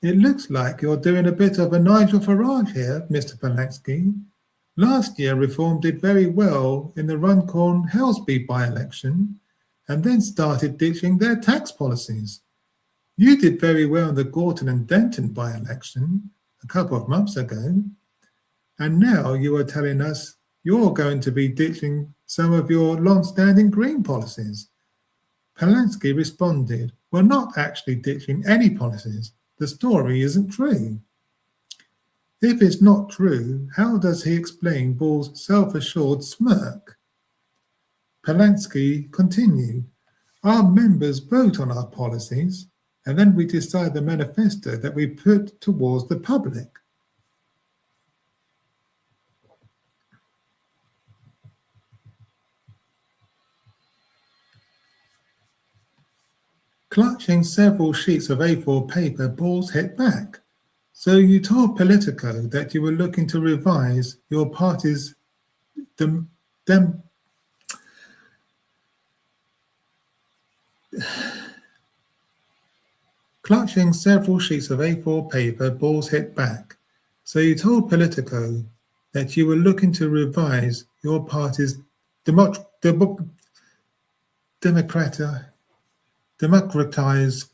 "It looks like you're doing a bit of a Nigel Farage here, Mr. Polanski. Last year, Reform did very well in the Runcorn-Helsby by-election and then started ditching their tax policies. You did very well in the Gorton and Denton by-election a couple of months ago, and now you are telling us you're going to be ditching some of your long-standing Green policies." Polanski responded, "We're not actually ditching any policies. The story isn't true." If it's not true, how does he explain Ball's self-assured smirk? Polanski continued, "Our members vote on our policies, and then we decide the manifesto that we put towards the public." Clutching several sheets of A4 paper, Balls hit back. "So you told Politico that you were looking to revise your party's Clutching several sheets of A4 paper, Balls hit back. "So you told Politico that you were looking to revise your party's democratize your party's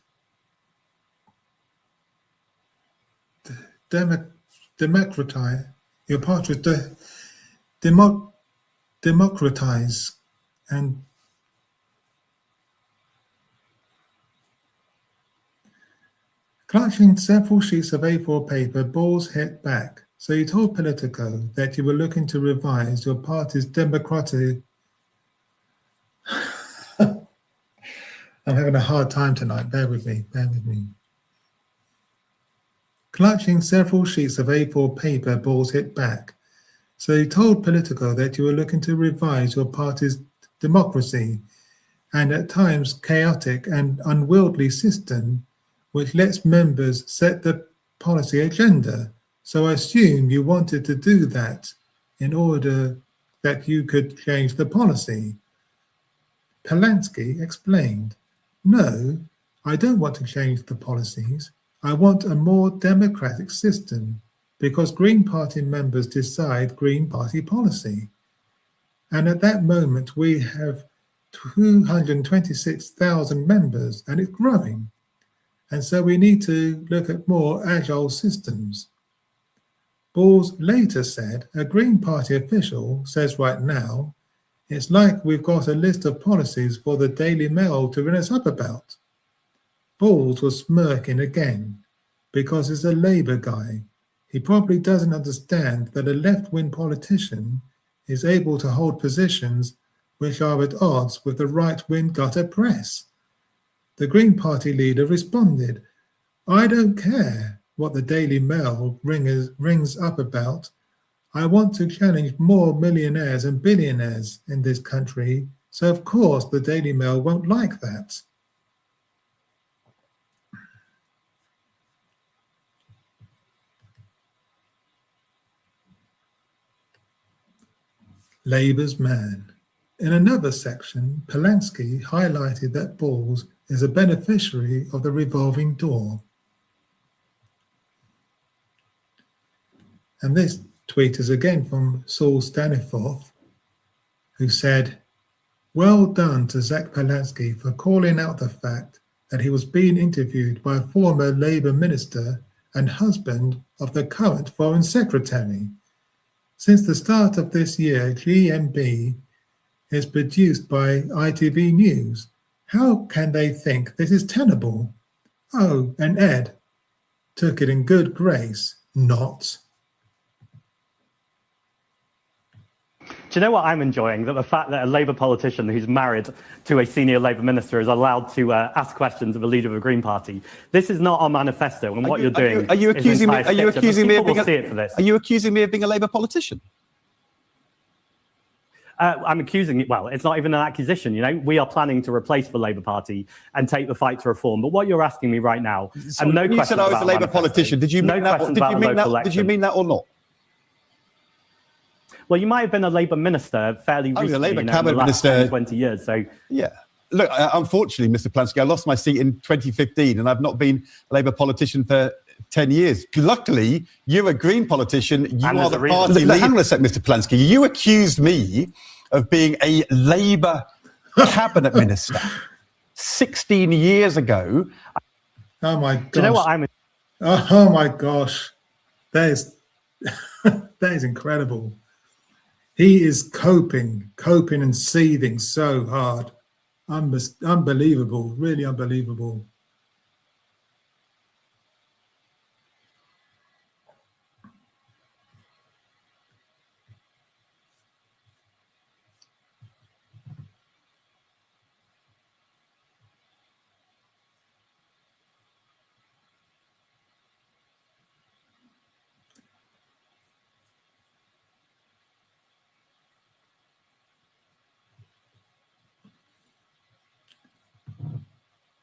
democratize and Clutching several sheets of A4 paper, Balls hit back. "So you told Politico that you were looking to revise your party's democratic..." I'm having a hard time tonight. Bear with me. Clutching several sheets of A4 paper, Balls hit back. So you told Politico that you were looking to revise your party's democracy and at times chaotic and unwieldy system, which lets members set the policy agenda. So I assume you wanted to do that in order that you could change the policy. Polanski explained, "No, I don't want to change the policies. I want a more democratic system because Green Party members decide Green Party policy. And at that moment, we have 226,000 members and it's growing. And so we need to look at more agile systems." Balls later said, "A Green Party official says right now, it's like we've got a list of policies for the Daily Mail to ring us up about." Balls was smirking again because he's a Labour guy. He probably doesn't understand that a left-wing politician is able to hold positions which are at odds with the right-wing gutter press. The Green Party leader responded, "I don't care what the Daily Mail rings up about. I want to challenge more millionaires and billionaires in this country, so of course the Daily Mail won't like that." Labour's man. In another section, Polanski highlighted that Balls is a beneficiary of the revolving door. And this tweet is again from Saul Staniforth, who said, "Well done to Zach Polanski for calling out the fact that he was being interviewed by a former Labour minister and husband of the current Foreign Secretary. Since the start of this year, GMB is produced by ITV News. How can they think this is tenable? Oh, and Ed took it in good grace, not." Do you know what I'm enjoying? That the fact that a Labour politician who's married to a senior Labour minister is allowed to ask questions of a leader of a Green Party. This is not our manifesto, and what you're doing. Are you accusing me? Are you accusing me of being? See it for this. Are you accusing me of being a Labour politician? I'm accusing it. Well, it's not even an accusation. You know, we are planning to replace the Labour Party and take the fight to reform. But what you're asking me right now, and no question. You said I was a Labour politician. Did you mean that? Did you mean that or not? Well, you might have been a Labour minister fairly recently. I was a Labour cabinet minister 10, 20 years. So yeah. Look, unfortunately, Mr. Polanski, I lost my seat in 2015, and I've not been a Labour politician for 10 years. Luckily, you're a Green politician. You are the party leader. Hang on a sec, Mr. Polanski. You accused me of being a Labour cabinet minister 16 years ago. Oh my gosh. Do you know what I'm? Oh my gosh. That is incredible. He is coping and seething so hard. Unbelievable, really unbelievable.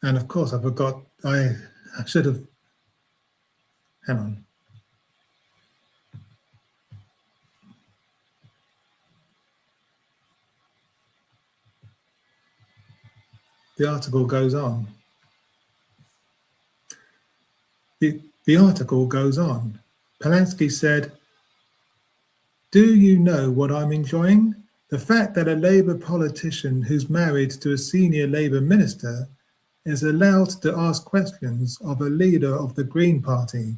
And of course, I forgot, I should have, hang on. The article goes on. The article goes on. Polanski said, "Do you know what I'm enjoying? The fact that a Labour politician who's married to a senior Labour minister is allowed to ask questions of a leader of the Green Party.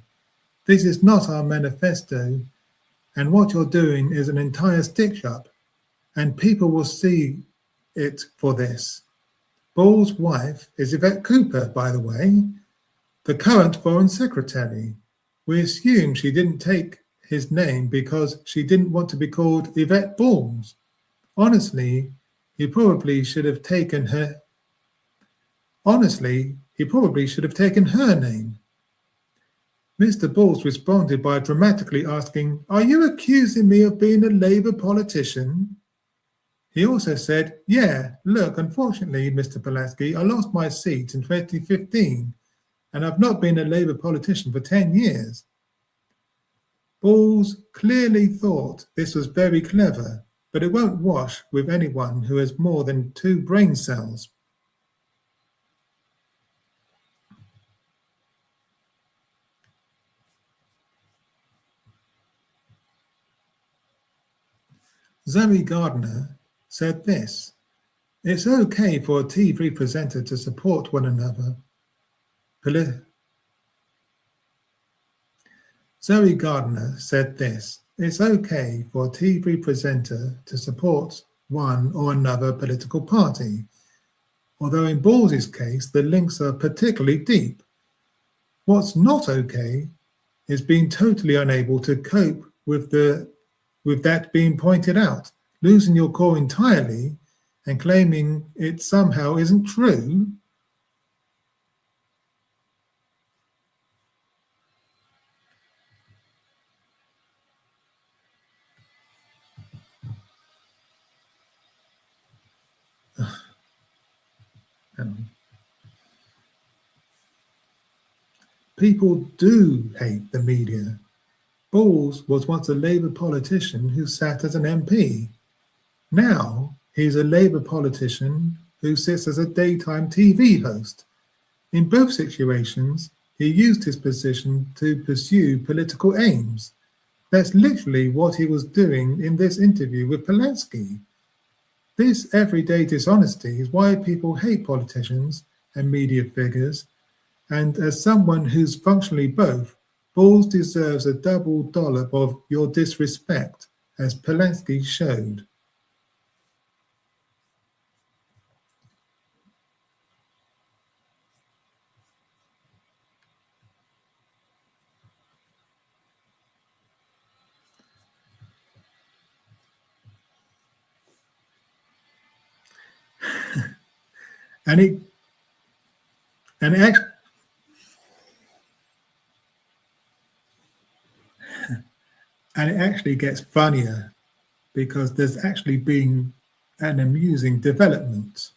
This is not our manifesto, and what you're doing is an entire stitch-up, and people will see it for this." Ball's wife is Yvette Cooper, by the way, the current Foreign Secretary. We assume she didn't take his name because she didn't want to be called Yvette Balls. Honestly, he probably should have taken her name. Mr. Balls responded by dramatically asking, "Are you accusing me of being a Labour politician?" He also said, "Yeah, look, unfortunately, Mr. Polanski, I lost my seat in 2015, and I've not been a Labour politician for 10 years. Balls clearly thought this was very clever, but it won't wash with anyone who has more than 2 brain cells. Zoe Gardner said this, "It's okay for a TV presenter to support one another. Zoe Gardner said this, "It's okay for a TV presenter to support one or another political party, although in Balls' case, the links are particularly deep. What's not okay is being totally unable to cope with that being pointed out, losing your core entirely and claiming it somehow isn't true." People do hate the media. Balls was once a Labour politician who sat as an MP. Now he's a Labour politician who sits as a daytime TV host. In both situations, he used his position to pursue political aims. That's literally what he was doing in this interview with Polanski. This everyday dishonesty is why people hate politicians and media figures, and as someone who's functionally both, Balls deserves a double dollop of your disrespect, as Polanski showed. And it actually gets funnier because there's actually been an amusing development.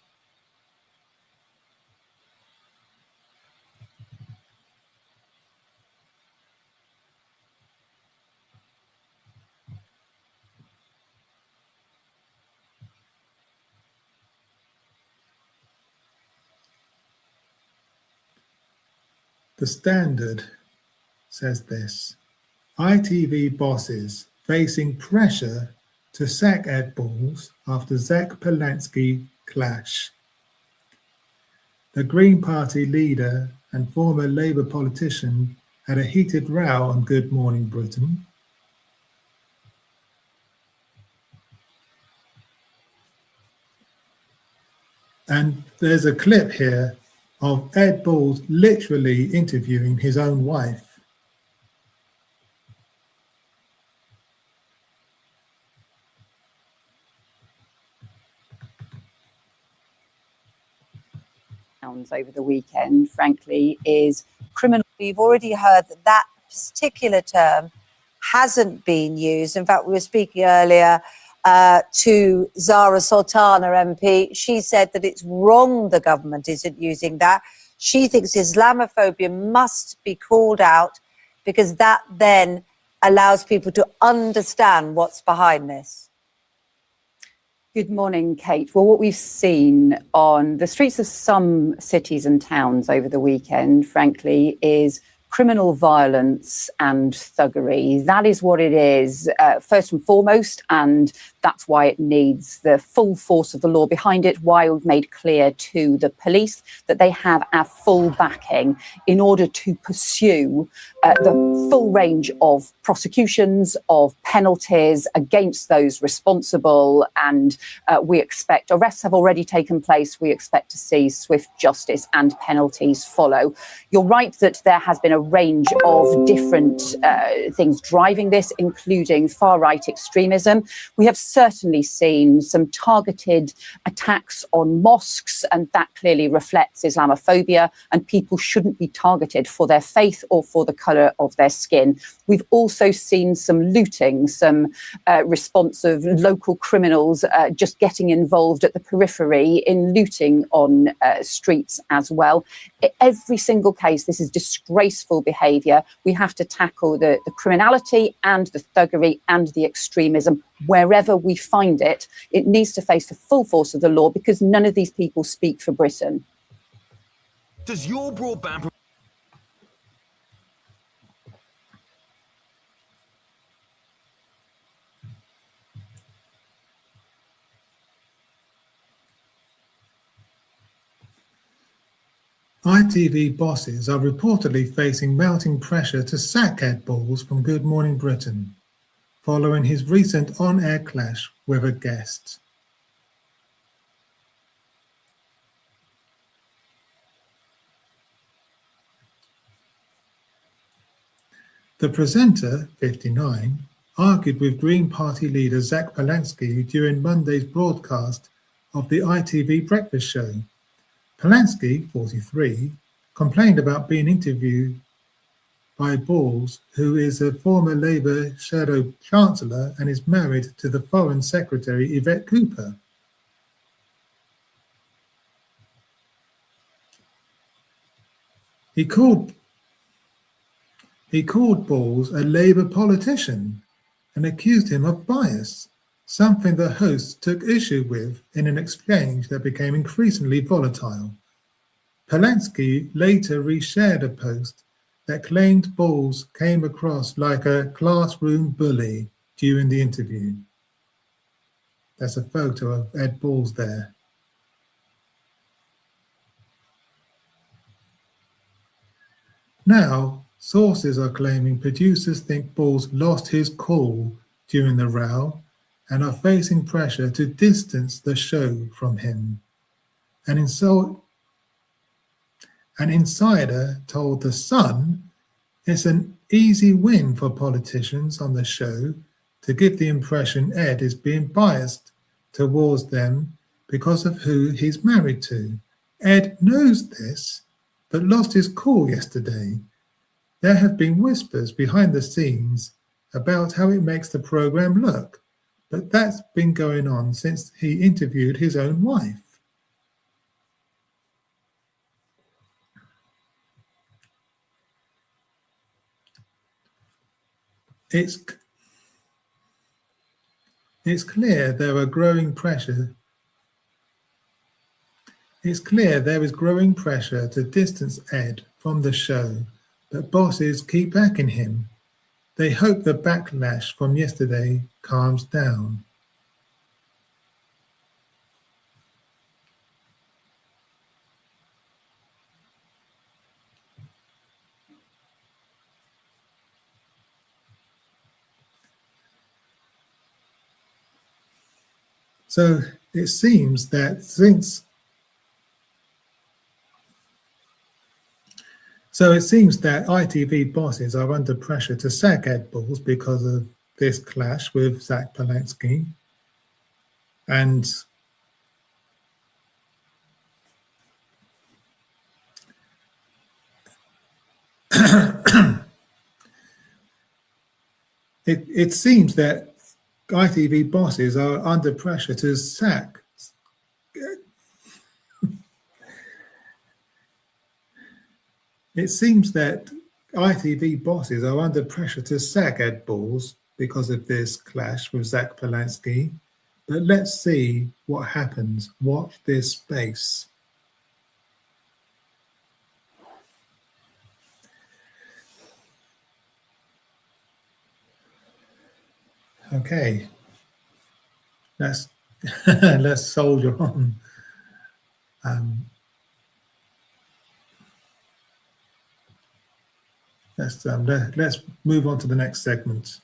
The Standard says this, ITV bosses facing pressure to sack Ed Balls after Zach Polanski clash. The Green Party leader and former Labour politician had a heated row on Good Morning Britain. And there's a clip here of Ed Balls literally interviewing his own wife. Over the weekend, frankly, is criminal. We've already heard that that particular term hasn't been used. In fact, we were speaking earlier to Zara Sultana MP. She said that it's wrong the government isn't using that. She thinks Islamophobia must be called out because that then allows people to understand what's behind this. Good morning, Kate. Well, what we've seen on the streets of some cities and towns over the weekend, frankly, is criminal violence and thuggery. That is what it is, first and foremost, and that's why it needs the full force of the law behind it, why we've made clear to the police that they have our full backing in order to pursue the full range of prosecutions, of penalties against those responsible. And we expect arrests have already taken place. We expect to see swift justice and penalties follow. You're right that there has been a range of different things driving this, including far-right extremism. We have certainly seen some targeted attacks on mosques, and that clearly reflects Islamophobia, and people shouldn't be targeted for their faith or for the colour of their skin. We've also seen some looting, some response of local criminals just getting involved at the periphery in looting on streets as well. Every single case, this is disgraceful behaviour. We have to tackle the criminality and the thuggery and the extremism wherever we find it. It needs to face the full force of the law because none of these people speak for Britain. Does your broadband... ITV bosses are reportedly facing mounting pressure to sack Ed Balls from Good Morning Britain, following his recent on-air clash with a guest. The presenter, 59, argued with Green Party leader Zach Polanski during Monday's broadcast of the ITV breakfast show. Polanski, 43, complained about being interviewed by Balls, who is a former Labour Shadow Chancellor and is married to the Foreign Secretary Yvette Cooper. He called Balls a Labour politician and accused him of bias, something the host took issue with in an exchange that became increasingly volatile. Polanski later reshared a post that claimed Balls came across like a classroom bully during the interview. That's a photo of Ed Balls there. Now, sources are claiming producers think Balls lost his cool during the row and are facing pressure to distance the show from him. An insider told The Sun it's an easy win for politicians on the show to give the impression Ed is being biased towards them because of who he's married to. Ed knows this, but lost his cool yesterday. There have been whispers behind the scenes about how it makes the programme look, but that's been going on since he interviewed his own wife. It's clear there is growing pressure to distance Ed from the show, but bosses keep backing him. They hope the backlash from yesterday calms down. So it seems that ITV bosses are under pressure to sack Ed Balls because of this clash with Zach Polanski. And it seems that ITV bosses are under pressure to sack. It seems that ITV bosses are under pressure to sack Ed Balls because of this clash with Zach Polanski. But let's see what happens. Watch this space. Okay, let's soldier on. Let's move on to the next segment.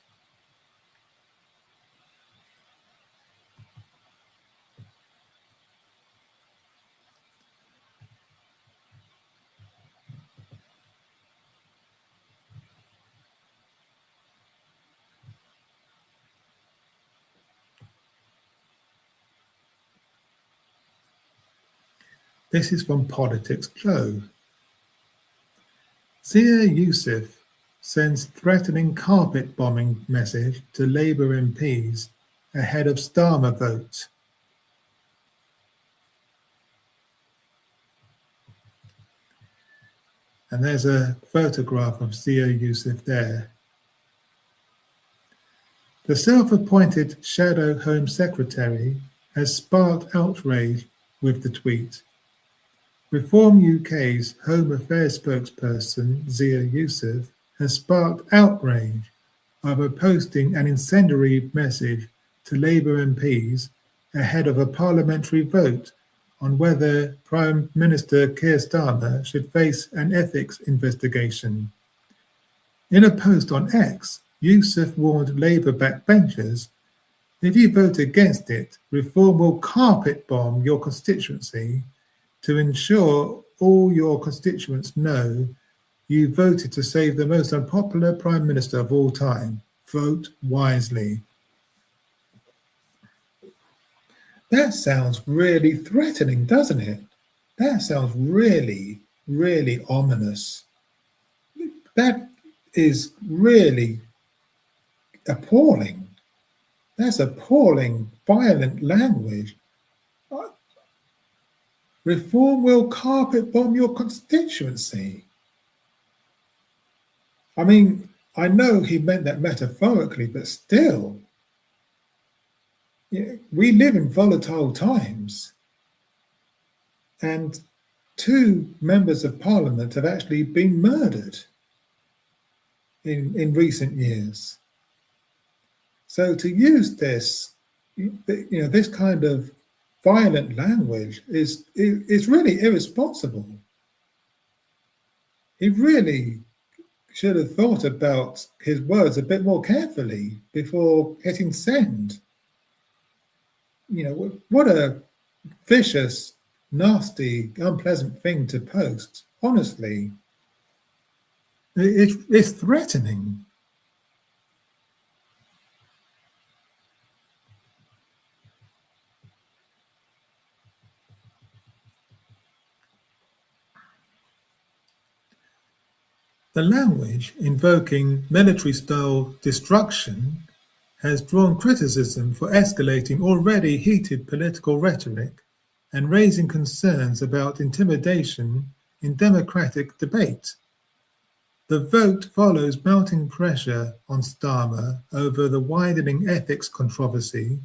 This is from Politics Globe. Zia Youssef sends threatening carpet bombing message to Labour MPs ahead of Starmer vote. And there's a photograph of Zia Youssef there. The self-appointed shadow Home Secretary has sparked outrage with the tweet. Reform UK's Home Affairs spokesperson, Zia Youssef, has sparked outrage over posting an incendiary message to Labour MPs ahead of a parliamentary vote on whether Prime Minister Keir Starmer should face an ethics investigation. In a post on X, Youssef warned Labour backbenchers, if you vote against it, Reform will carpet bomb your constituency to ensure all your constituents know you voted to save the most unpopular Prime Minister of all time. Vote wisely. That sounds really threatening, doesn't it? That sounds really, really ominous. That is really appalling. That's appalling, violent language. Reform will carpet bomb your constituency. I mean, I know he meant that metaphorically, but still, we live in volatile times. And 2 members of Parliament have actually been murdered in recent years. So to use this, this kind of violent language is really irresponsible. He really should have thought about his words a bit more carefully before hitting send. What a vicious, nasty, unpleasant thing to post. Honestly, it's threatening. The language invoking military-style destruction has drawn criticism for escalating already heated political rhetoric and raising concerns about intimidation in democratic debate. The vote follows mounting pressure on Starmer over the widening ethics controversy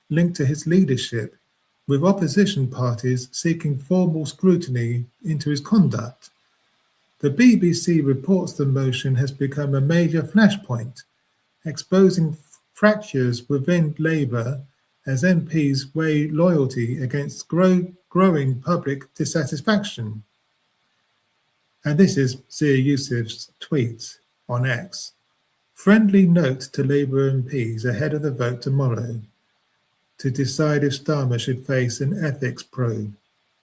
linked to his leadership, with opposition parties seeking formal scrutiny into his conduct. The BBC reports the motion has become a major flashpoint, exposing fractures within Labour as MPs weigh loyalty against growing public dissatisfaction. And this is Zia Youssef's tweet on X. Friendly note to Labour MPs ahead of the vote tomorrow to decide if Starmer should face an ethics probe.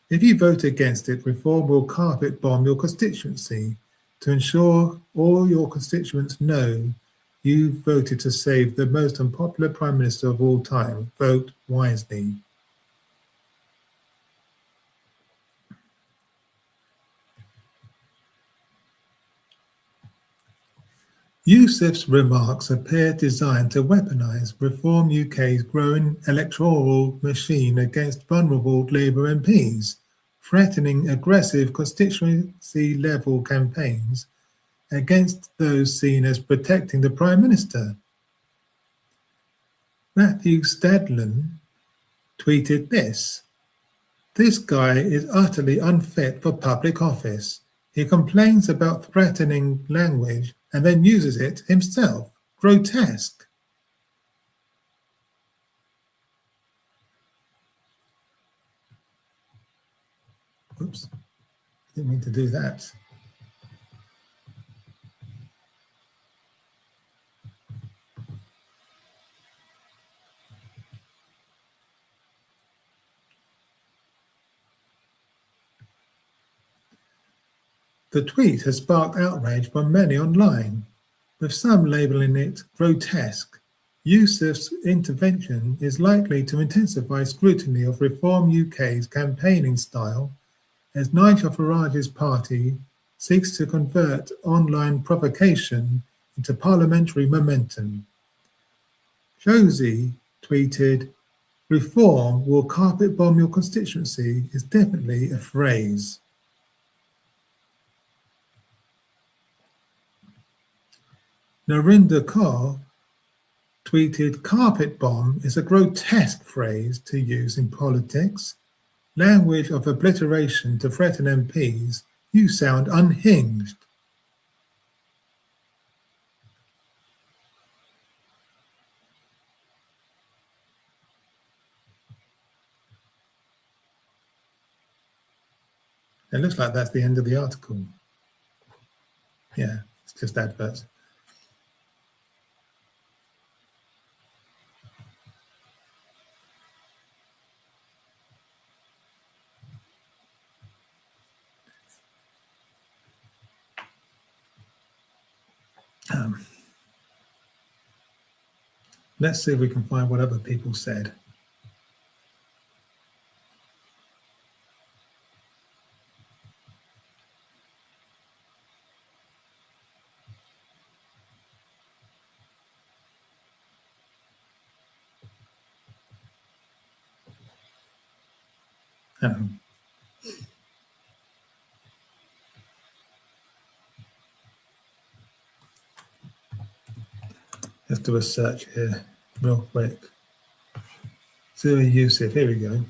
If you vote against it, Reform will carpet bomb your constituency to ensure all your constituents know you voted to save the most unpopular Prime Minister of all time. Vote wisely. Youssef's remarks appear designed to weaponise Reform UK's growing electoral machine against vulnerable Labour MPs, threatening aggressive constituency-level campaigns against those seen as protecting the Prime Minister. Matthew Stadlen tweeted this: "This guy is utterly unfit for public office. He complains about threatening language and then uses it himself. Grotesque." Oops, didn't mean to do that. The tweet has sparked outrage by many online, with some labelling it grotesque. Youssef's intervention is likely to intensify scrutiny of Reform UK's campaigning style as Nigel Farage's party seeks to convert online provocation into parliamentary momentum. Josie tweeted, "Reform will carpet bomb your constituency is definitely a phrase." Narinder Kaur tweeted, "Carpet bomb is a grotesque phrase to use in politics. Language of obliteration to threaten MPs. You sound unhinged." It looks like that's the end of the article. Yeah, it's just adverts. Let's see if we can find what other people said. Let's do a search here real quick. Zero Yusuf, here we go.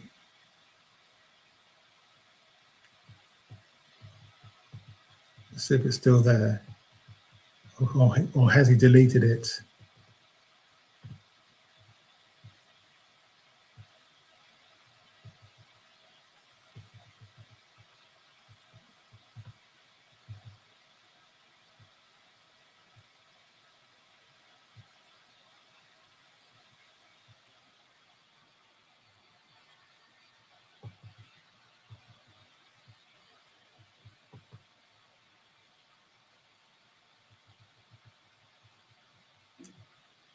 Let's see if it's still there. Or has he deleted it?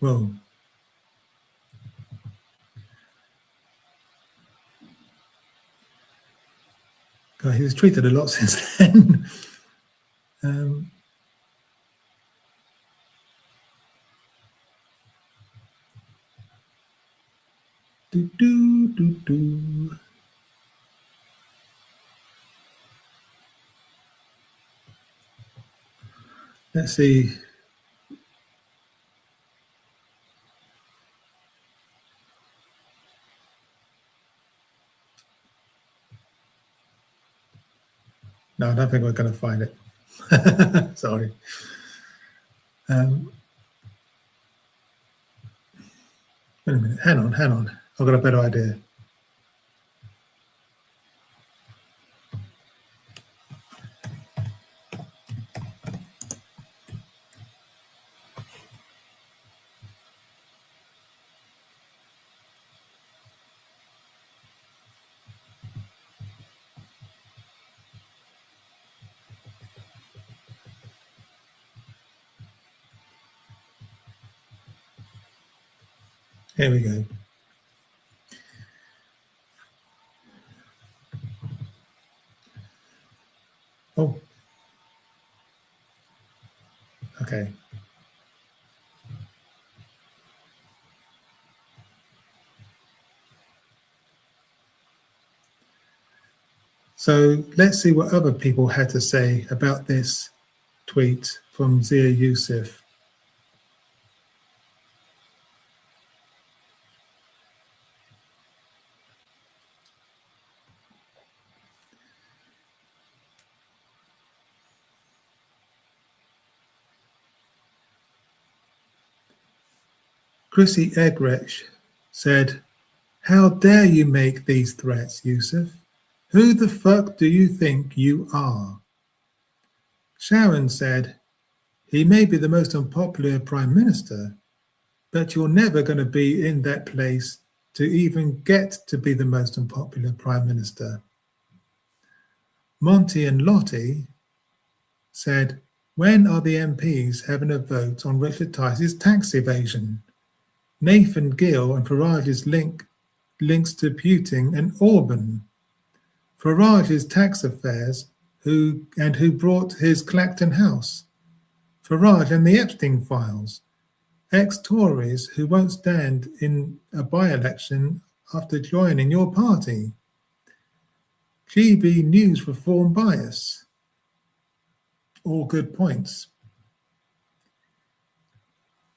Well, God, he was tweeted a lot since then. Let's see. No, I don't think we're going to find it. Sorry. Wait a minute. Hang on. I've got a better idea. Here we go. Oh. Okay. So let's see what other people had to say about this tweet from Zia Yusuf. Chrissy Egrech said, "How dare you make these threats, Yusuf? Who the fuck do you think you are?" Sharon said, "He may be the most unpopular prime minister, but you're never going to be in that place to even get to be the most unpopular prime minister." Monty and Lottie said, "When are the MPs having a vote on Richard Tice's tax evasion? Nathan Gill and Farage's links to Putin and Orban. Farage's tax affairs, who brought his Clacton house, Farage and the Epstein files, ex-Tories who won't stand in a by-election after joining your party, GB News reform bias. All good points.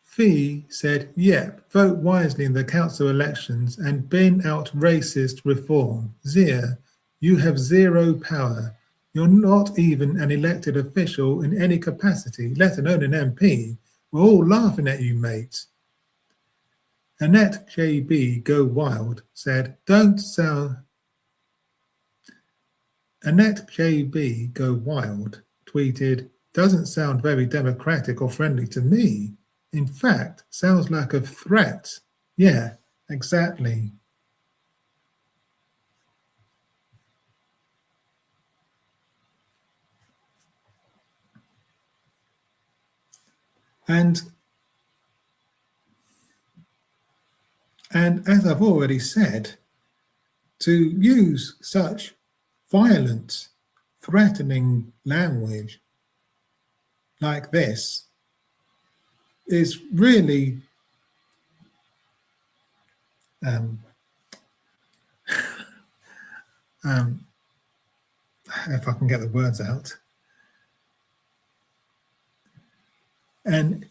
Fee said, yep, vote wisely in the council elections and bin out racist reform. Zia, you have zero power. You're not even an elected official in any capacity, let alone an MP. We're all laughing at you, mate. Annette JB Go Wild said, Annette JB Go Wild tweeted, doesn't sound very democratic or friendly to me. In fact, sounds like a threat. Yeah, exactly. And as I've already said, to use such violent, threatening language like this is really if I can get the words out. And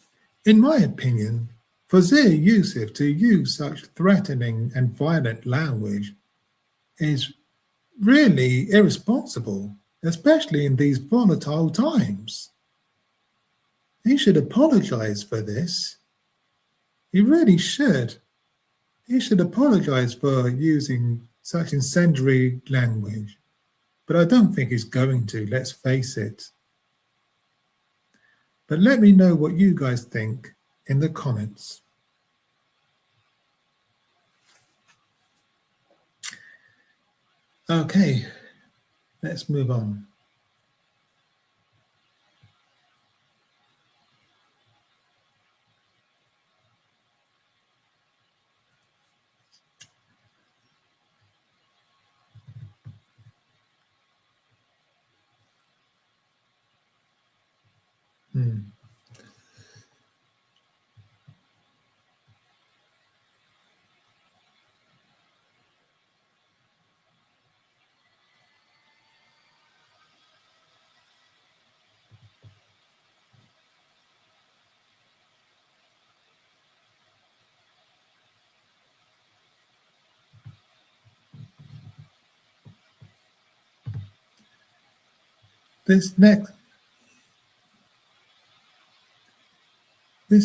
in my opinion, for Zia Yusuf to use such threatening and violent language is really irresponsible, especially in these volatile times. He should apologize for this. He really should. He should apologize for using such incendiary language. But I don't think he's going to, let's face it. But let me know what you guys think in the comments. Okay, let's move on. This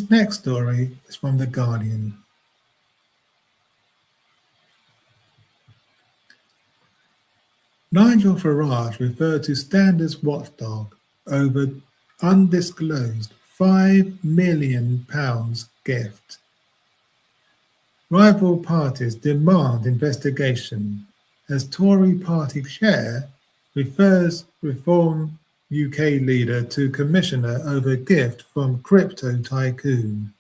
next story is from The Guardian. Nigel Farage referred to Standards watchdog over undisclosed £5 million gift. Rival parties demand investigation as Tory party chair refers Reform UK leader to commissioner over gift from crypto tycoon.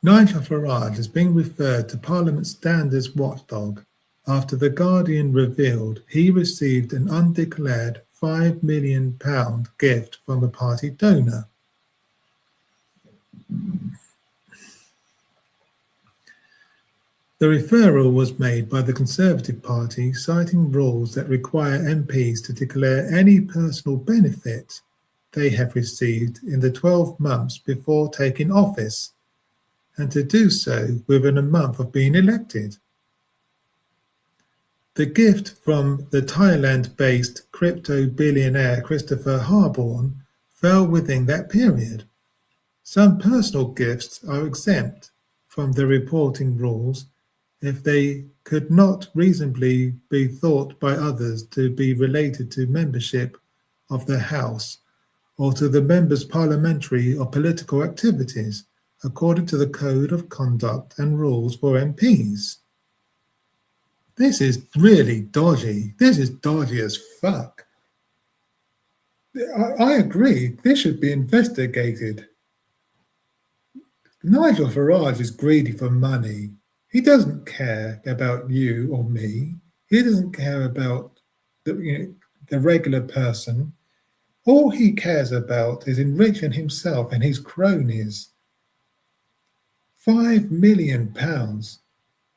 Nigel Farage is being referred to Parliament Standards watchdog after The Guardian revealed he received an undeclared £5 million gift from a party donor. The referral was made by the Conservative Party, citing rules that require MPs to declare any personal benefit they have received in the 12 months before taking office, and to do so within a month of being elected. The gift from the Thailand-based crypto billionaire Christopher Harborne fell within that period. Some personal gifts are exempt from the reporting rules if they could not reasonably be thought by others to be related to membership of the House or to the member's parliamentary or political activities, according to the Code of Conduct and Rules for MPs. This is really dodgy. This is dodgy as fuck. I agree. This should be investigated. Nigel Farage is greedy for money. He doesn't care about you or me. He doesn't care about the regular person. All he cares about is enriching himself and his cronies. £5 million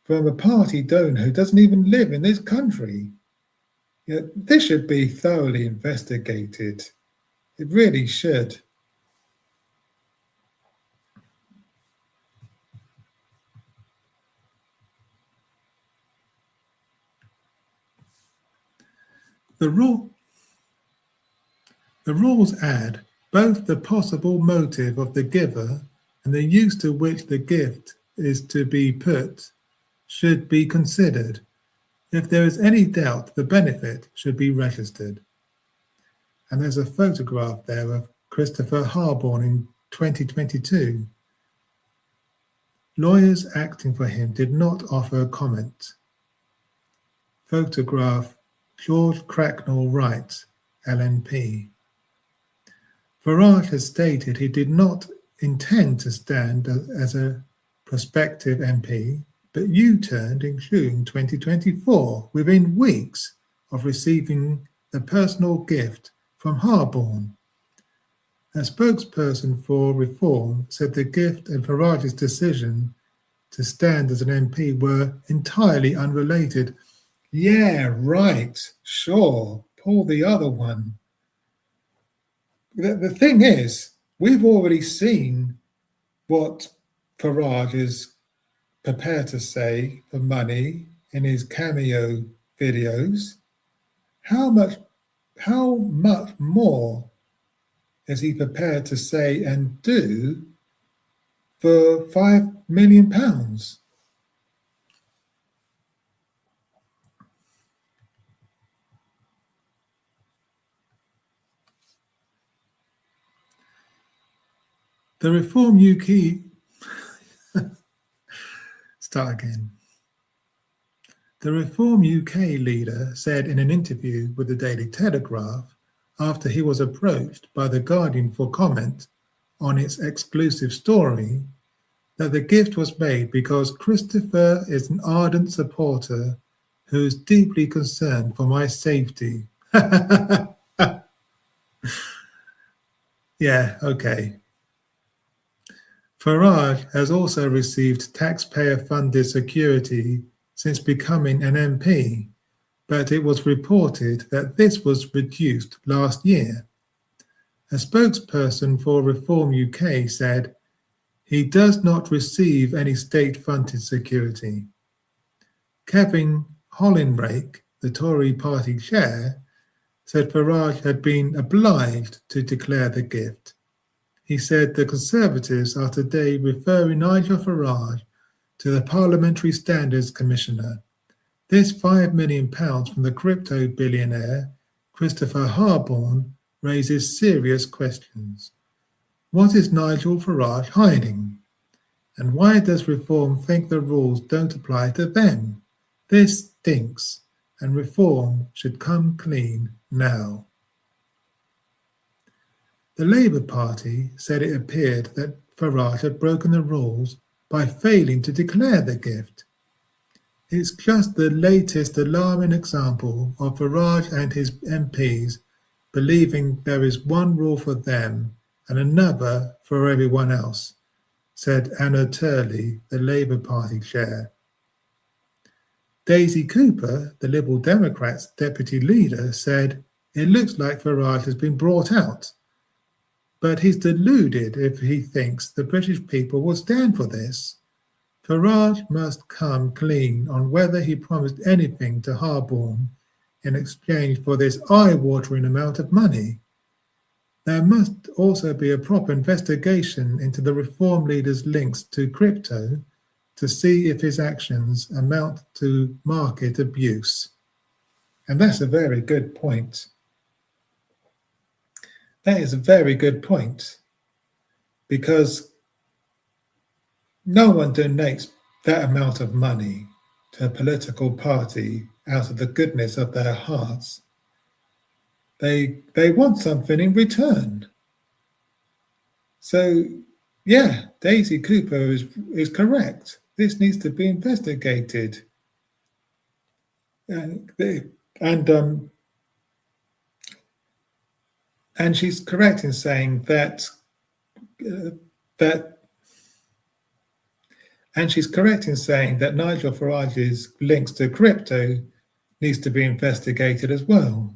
from a party donor who doesn't even live in this country. This should be thoroughly investigated. It really should. The rules add both the possible motive of the giver and the use to which the gift is to be put should be considered. If there is any doubt, the benefit should be registered. And there's a photograph there of Christopher Harborne in 2022. Lawyers acting for him did not offer a comment. Photograph George Cracknell Wright, LNP. Farage has stated he did not intend to stand as a prospective MP, but U-turned in June 2024, within weeks of receiving the personal gift from Harborne. A spokesperson for Reform said the gift and Farage's decision to stand as an MP were entirely unrelated. Yeah, right, sure, pull the other one. The thing is, we've already seen what Farage is prepared to say for money in his cameo videos. How much more is he prepared to say and do for £5 million? The Reform UK Start again. The Reform UK leader said in an interview with the Daily Telegraph, after he was approached by The Guardian for comment on its exclusive story, that the gift was made because Christopher is an ardent supporter who is deeply concerned for my safety. Yeah, okay. Farage has also received taxpayer-funded security since becoming an MP, but it was reported that this was reduced last year. A spokesperson for Reform UK said he does not receive any state-funded security. Kevin Hollinrake, the Tory party chair, said Farage had been obliged to declare the gift. He said the Conservatives are today referring Nigel Farage to the Parliamentary Standards Commissioner. This £5 million from the crypto billionaire Christopher Harborne raises serious questions. What is Nigel Farage hiding? And why does Reform think the rules don't apply to them? This stinks, and Reform should come clean now. The Labour Party said it appeared that Farage had broken the rules by failing to declare the gift. It's just the latest alarming example of Farage and his MPs believing there is one rule for them and another for everyone else, said Anna Turley, the Labour Party chair. Daisy Cooper, the Liberal Democrats' deputy leader, said it looks like Farage has been brought out. But he's deluded if he thinks the British people will stand for this. Farage must come clean on whether he promised anything to Harborne in exchange for this eye-watering amount of money. There must also be a proper investigation into the Reform leader's links to crypto to see if his actions amount to market abuse. And that's a very good point. That is a very good point, because no one donates that amount of money to a political party out of the goodness of their hearts. They want something in return. So Yeah, Daisy Cooper is correct. This needs to be investigated. And she's correct in saying that Nigel Farage's links to crypto needs to be investigated as well.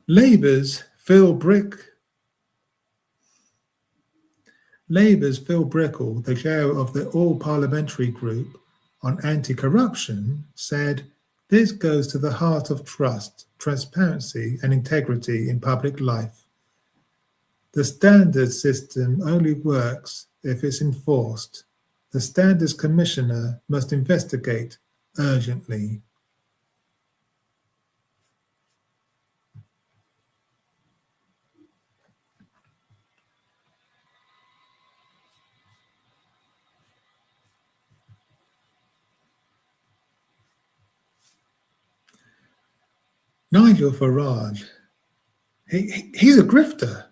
Labour's Phil Brickell, the chair of the All-Parliamentary Group on Anti-Corruption, said, "This goes to the heart of trust, transparency and integrity in public life. The standards system only works if it's enforced. The Standards Commissioner must investigate urgently." Nigel Farage, he's a grifter.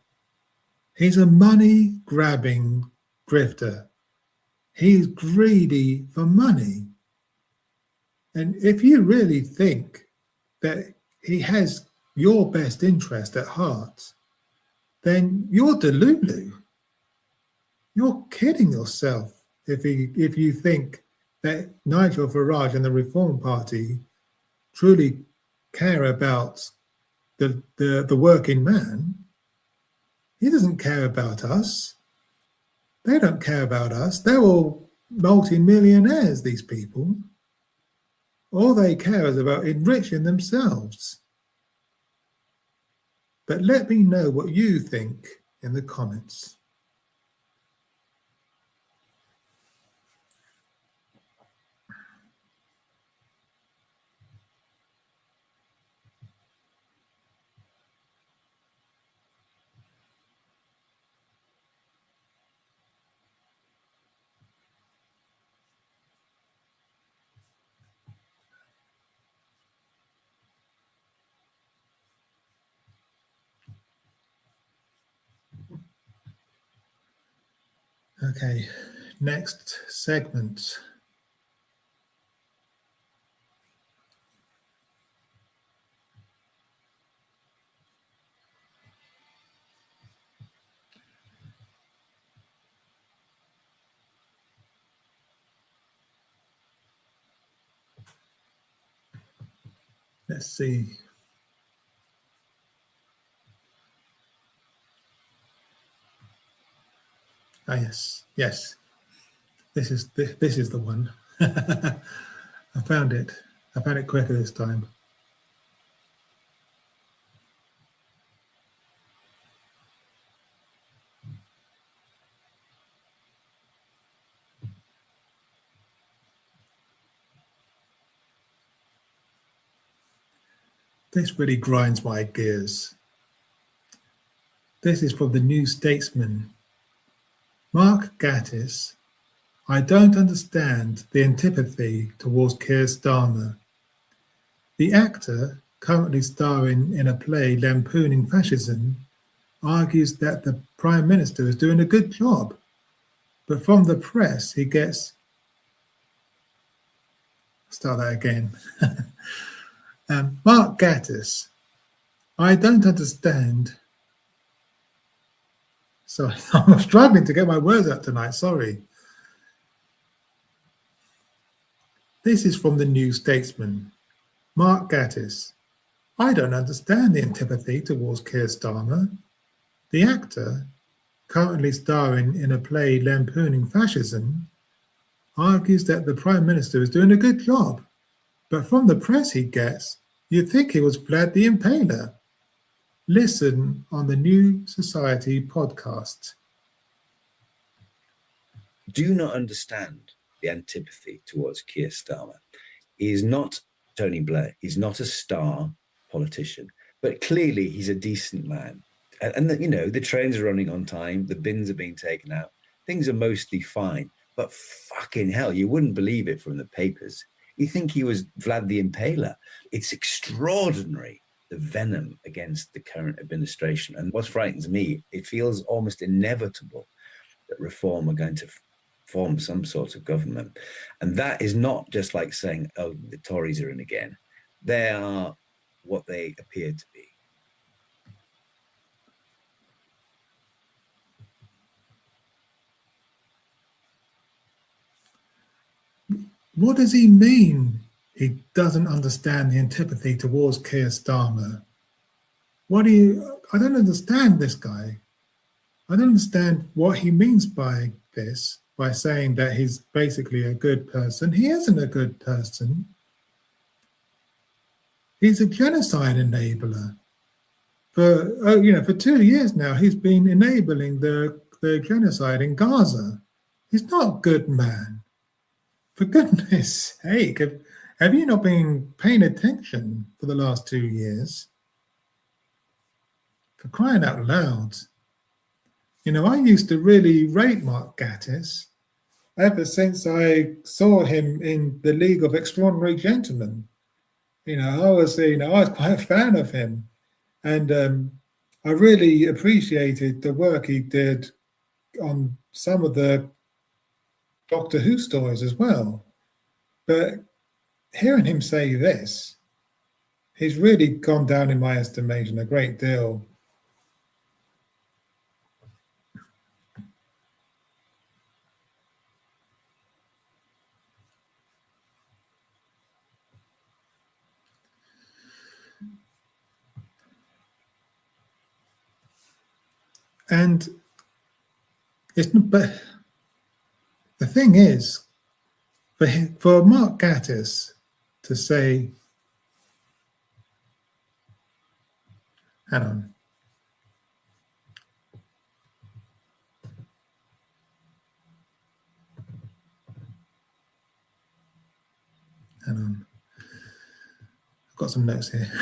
He's a money-grabbing grifter. He's greedy for money. And if you really think that he has your best interest at heart, then you're delulu. You're kidding yourself if you think that Nigel Farage and the Reform Party truly care about the working man. He doesn't care about us. They don't care about us. They're all multi-millionaires, these people. All they care is about enriching themselves. But let me know what you think in the comments. Okay, next segment. Let's see. Ah, yes. This is the one. I found it quicker this time. This really grinds my gears. This is from the New Statesman. Mark Gatiss, "I don't understand the antipathy towards Keir Starmer. The actor, currently starring in a play lampooning fascism, argues that the Prime Minister is doing a good job, but from the press he gets..." Start that again. Mark Gatiss, "I don't understand..." Sorry, I'm struggling to get my words out tonight, sorry. This is from the New Statesman. Mark Gatiss, "I don't understand the antipathy towards Keir Starmer. The actor, currently starring in a play lampooning fascism, argues that the Prime Minister is doing a good job, but from the press he gets, you'd think he was Vlad the Impaler. Listen on the New Society podcast." Do not understand the antipathy towards Keir Starmer. He is not Tony Blair. He's not a star politician, but clearly he's a decent man. And the trains are running on time. The bins are being taken out. Things are mostly fine, but fucking hell, you wouldn't believe it from the papers. You think he was Vlad the Impaler. It's extraordinary, the venom against the current administration. And what frightens me, it feels almost inevitable that Reform are going to form some sort of government. And that is not just like saying, oh, the Tories are in again. They are what they appear to be. What does he mean he doesn't understand the antipathy towards Keir Starmer? I don't understand this guy. I don't understand what he means by this, by saying that he's basically a good person. He isn't a good person. He's a genocide enabler. For 2 years now, he's been enabling the genocide in Gaza. He's not a good man. For goodness sake, have you not been paying attention for the last 2 years? For crying out loud. I used to really rate Mark Gatiss ever since I saw him in the League of Extraordinary Gentlemen. I was quite a fan of him. And I really appreciated the work he did on some of the Doctor Who stories as well. But hearing him say this, he's really gone down in my estimation a great deal. And but the thing is, for Mark Gatiss to say, hang on, I've got some notes here.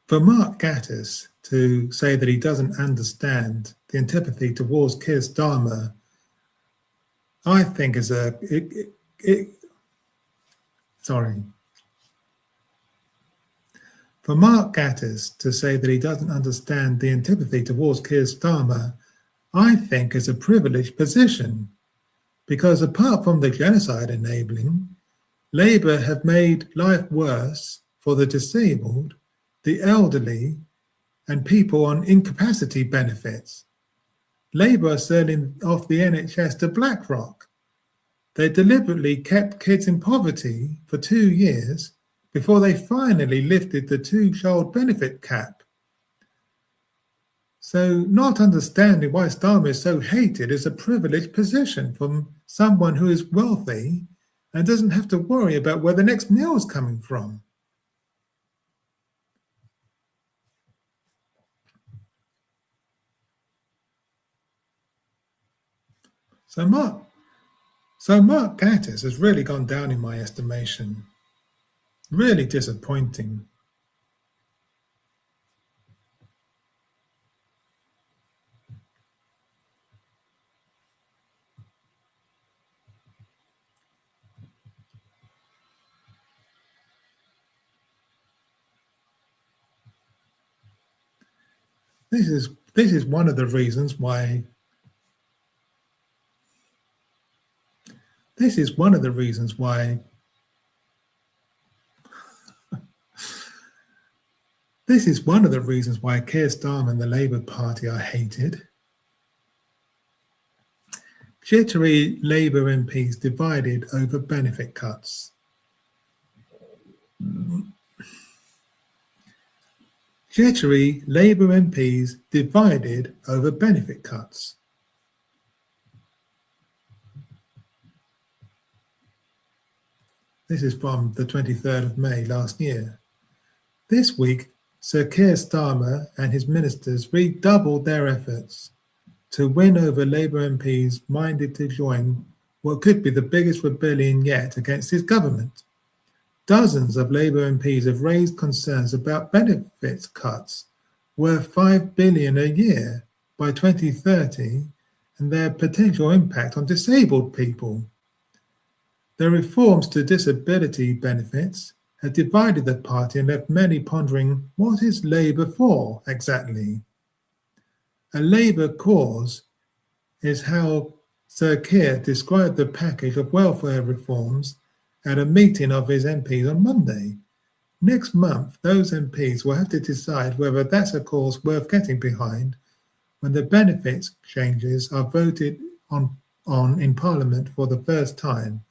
For Mark Gatiss to say that he doesn't understand the antipathy towards Keir Starmer, I think is For Mark Gatiss to say that he doesn't understand the antipathy towards Keir Starmer, I think is a privileged position, because apart from the genocide enabling, Labour have made life worse for the disabled, the elderly, and people on incapacity benefits. Labour are selling off the NHS to BlackRock. They deliberately kept kids in poverty for 2 years before they finally lifted the 2-child benefit cap. So not understanding why Starmer is so hated is a privileged position from someone who is wealthy and doesn't have to worry about where the next meal is coming from. So Mark Gatiss has really gone down in my estimation. Really disappointing. This is one of the reasons why. This is one of the reasons why. This is one of the reasons why Keir Starmer and the Labour Party are hated. Jittery Labour MPs divided over benefit cuts. Jittery Labour MPs divided over benefit cuts. This is from the 23rd of May last year. This week, Sir Keir Starmer and his ministers redoubled their efforts to win over Labour MPs minded to join what could be the biggest rebellion yet against his government. Dozens of Labour MPs have raised concerns about benefits cuts worth $5 billion a year by 2030 and their potential impact on disabled people. The reforms to disability benefits have divided the party and left many pondering, what is Labour for exactly? A Labour cause is how Sir Keir described the package of welfare reforms at a meeting of his MPs on Monday. Next month, those MPs will have to decide whether that's a cause worth getting behind when the benefits changes are voted on in Parliament for the first time.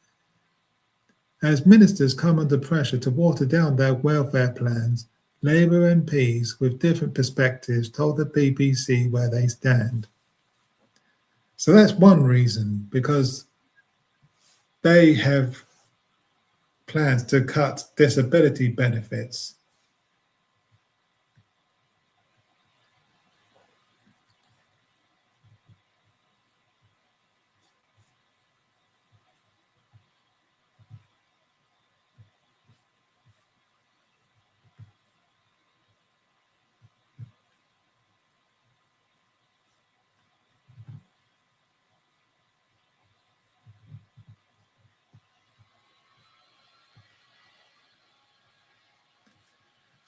As ministers come under pressure to water down their welfare plans, Labour MPs with different perspectives told the BBC where they stand. So that's one reason, because they have plans to cut disability benefits.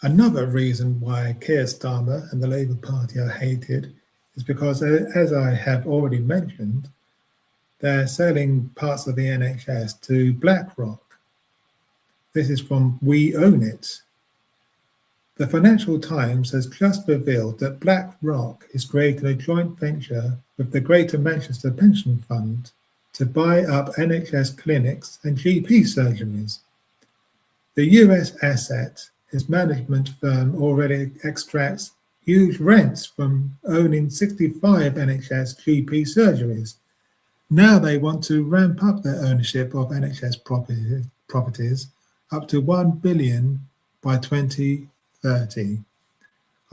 Another reason why Keir Starmer and the Labour Party are hated is because, as I have already mentioned, they're selling parts of the NHS to BlackRock. This is from We Own It. The Financial Times has just revealed that BlackRock is creating a joint venture with the Greater Manchester Pension Fund to buy up NHS clinics and GP surgeries. The US asset, his management firm, already extracts huge rents from owning 65 NHS GP surgeries. Now they want to ramp up their ownership of NHS properties up to 1 billion by 2030.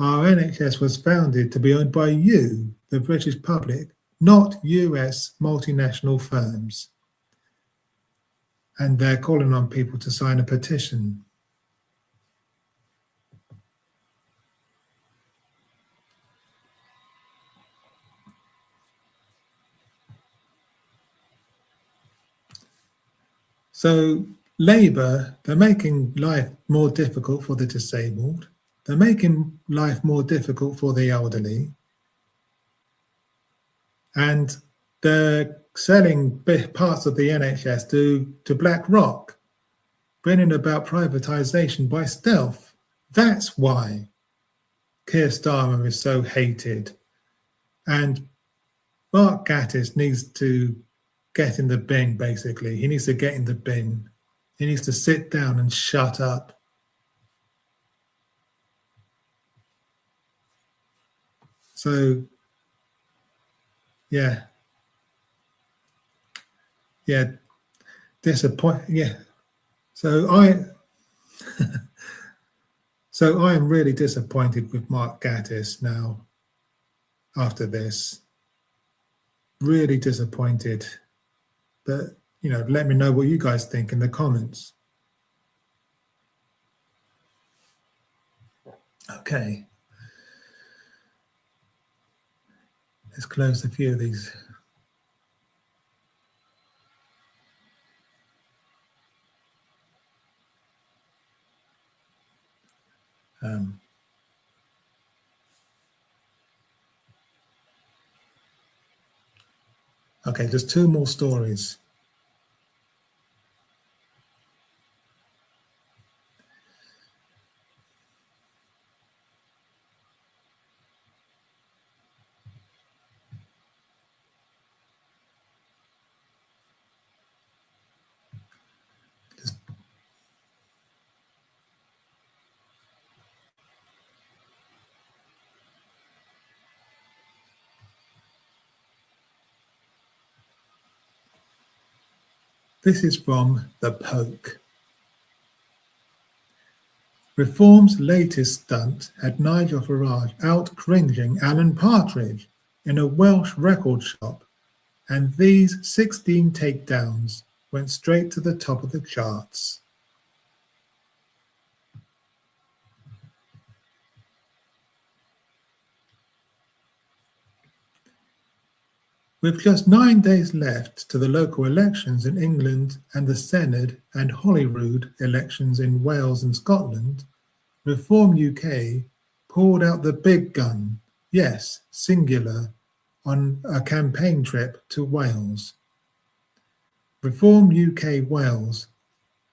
Our NHS was founded to be owned by you, the British public, not US multinational firms. And they're calling on people to sign a petition. So Labour, they're making life more difficult for the disabled. They're making life more difficult for the elderly. And they're selling parts of the NHS to BlackRock, bringing about privatisation by stealth. That's why Keir Starmer is so hated. And Mark Gatiss needs to get in the bin, basically. He needs to get in the bin. He needs to sit down and shut up. So, yeah, disappointing. Yeah. So I am really disappointed with Mark Gatiss now after this. Really disappointed. But, let me know what you guys think in the comments. Okay. Let's close a few of these. Okay, just two more stories. This is from The Poke. Reform's latest stunt had Nigel Farage out-cringing Alan Partridge in a Welsh record shop, and these 16 takedowns went straight to the top of the charts. With just 9 days left to the local elections in England and the Senedd and Holyrood elections in Wales and Scotland, Reform UK pulled out the big gun, yes, singular, on a campaign trip to Wales. Reform UK Wales,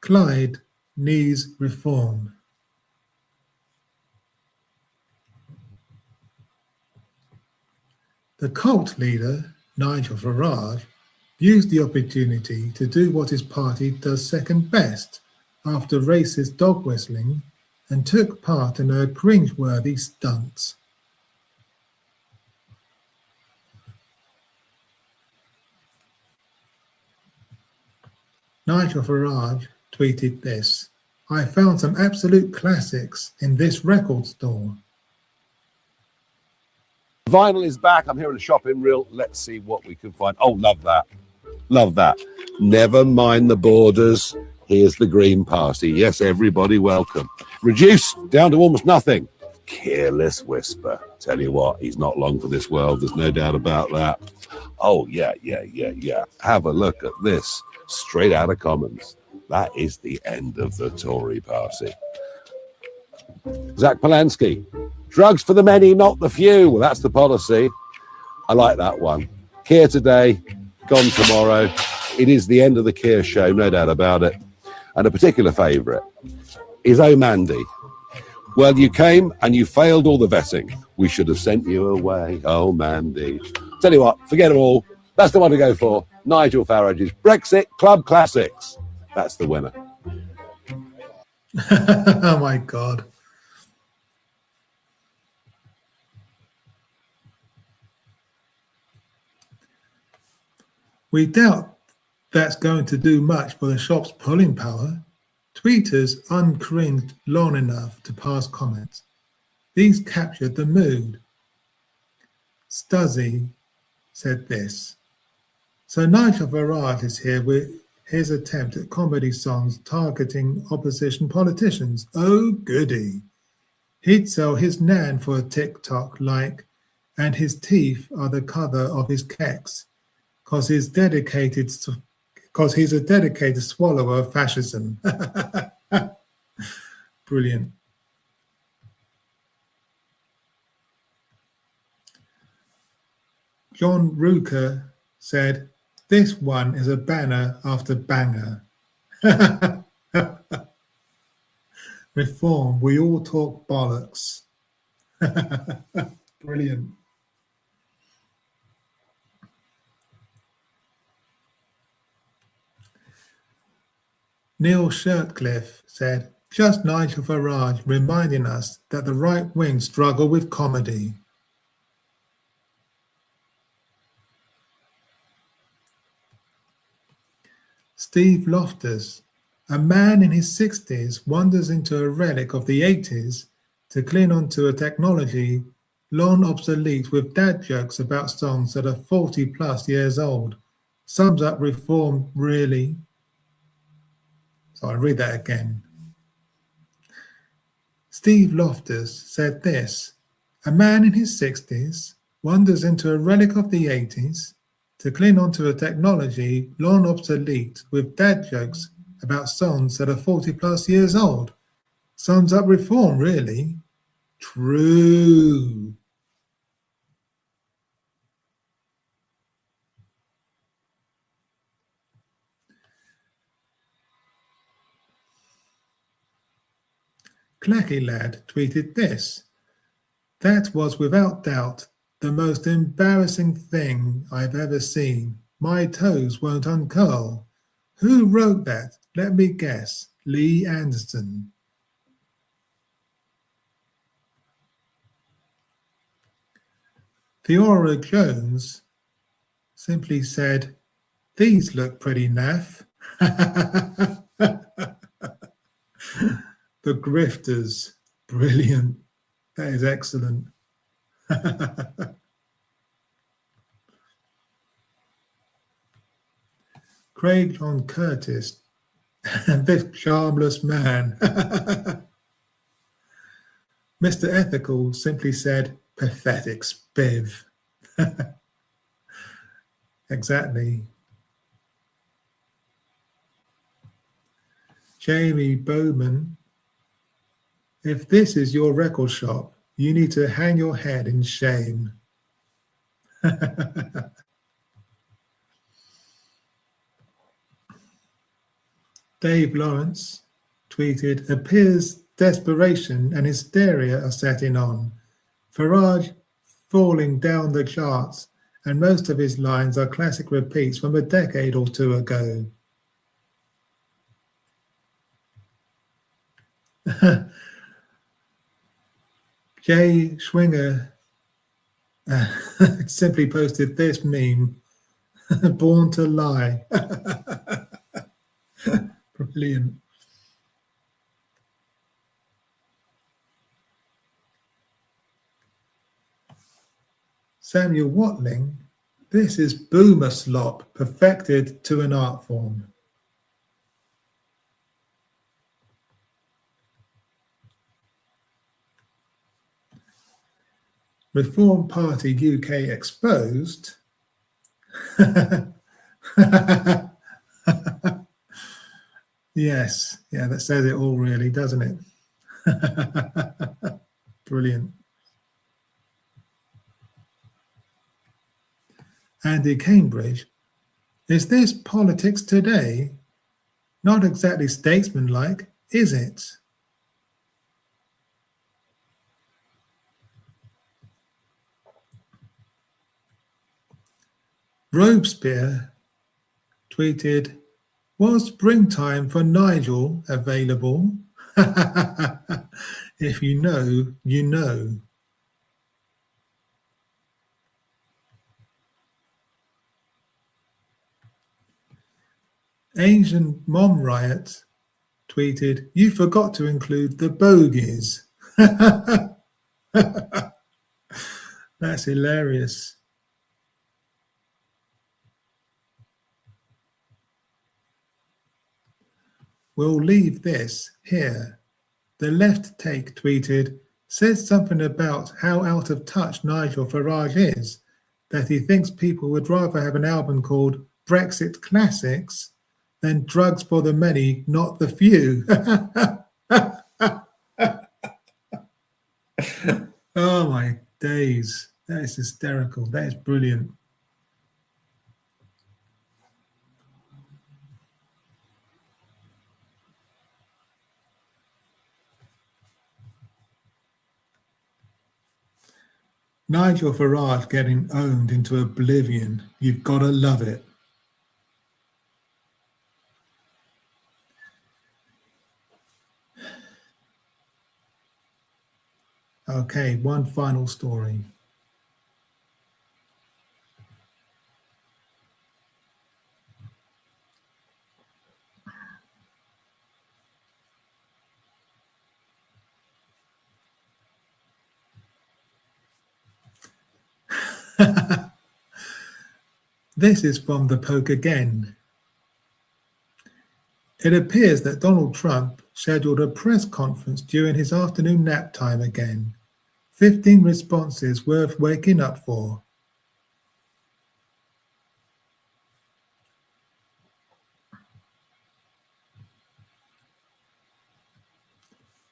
Clyde needs reform. The cult leader, Nigel Farage, used the opportunity to do what his party does second best after racist dog whistling and took part in a cringe-worthy stunt. Nigel Farage tweeted this: "I found some absolute classics in this record store." Vinyl is back. I'm here in a shopping reel. Let's see what we can find. Oh, love that. Love that. Never mind the borders. Here's the Green Party. Yes, everybody welcome. Reduced down to almost nothing. Careless Whisper. Tell you what, he's not long for this world. There's no doubt about that. Oh, yeah. Have a look at this. Straight out of Commons. That is the end of the Tory party. Zach Polanski. Drugs for the many, not the few. Well, that's the policy. I like that one. Keir today, gone tomorrow. It is the end of the Keir show, no doubt about it. And a particular favourite is Oh Mandy. Well, you came and you failed all the vetting. We should have sent you away, oh Mandy. Tell you what, forget it all. That's the one to go for. Nigel Farage's Brexit Club Classics. That's the winner. Oh my God. We doubt that's going to do much for the shop's pulling power. Tweeters uncringed long enough to pass comments. These captured the mood. Stuzzy said this: "So Nigel Farage is here with his attempt at comedy songs targeting opposition politicians. Oh goody. He'd sell his nan for a TikTok like, and his teeth are the cover of his keks. Because he's a dedicated swallower of fascism." Brilliant. John Ruker said, "This one is a banner after banger." Reform, we all talk bollocks. Brilliant. Neil Shirtcliffe said, "Just Nigel Farage reminding us that the right wing struggle with comedy." Steve Loftus, a man in his 60s wanders into a relic of the 80s to cling onto a technology long obsolete with dad jokes about songs that are 40 plus years old. Sums up reform really. So I'll read that again. Steve Loftus said this: "A man in his 60s wanders into a relic of the 80s to cling onto a technology long obsolete with dad jokes about songs that are 40 plus years old. Sums up reform, really. True." Clacky Lad tweeted this: "That was without doubt the most embarrassing thing I've ever seen. My toes won't uncurl. Who wrote that? Let me guess. Lee Anderson." Theora Jones simply said, "These look pretty naff." The grifters, brilliant. That is excellent. Craig John Curtis, this charmless man. Mr. Ethical simply said, "Pathetic spiv." Exactly. Jamie Bowman, if this is your record shop, you need to hang your head in shame. Dave Lawrence tweeted, appears desperation and hysteria are setting on. Farage falling down the charts, and most of his lines are classic repeats from a decade or two ago. Jay Schwinger simply posted this meme, born to lie. Brilliant. Samuel Watling, this is boomer slop perfected to an art form. Reform Party UK exposed. Yes, yeah, that says it all really, doesn't it? Brilliant. Andy Cambridge, is this politics today? Not exactly statesmanlike, is it? Robespierre tweeted, was springtime for Nigel available? If you know, you know. Asian Mom Riot tweeted, you forgot to include the bogies. That's hilarious. We'll leave this here. The Left Take tweeted, says something about how out of touch Nigel Farage is, that he thinks people would rather have an album called Brexit Classics than Drugs for the Many, Not the Few. Oh my days. That is hysterical. That is brilliant. Nigel Farage getting owned into oblivion. You've got to love it. Okay, one final story. This is from the Poke again. It appears that Donald Trump scheduled a press conference during his afternoon nap time again. 15 responses worth waking up for.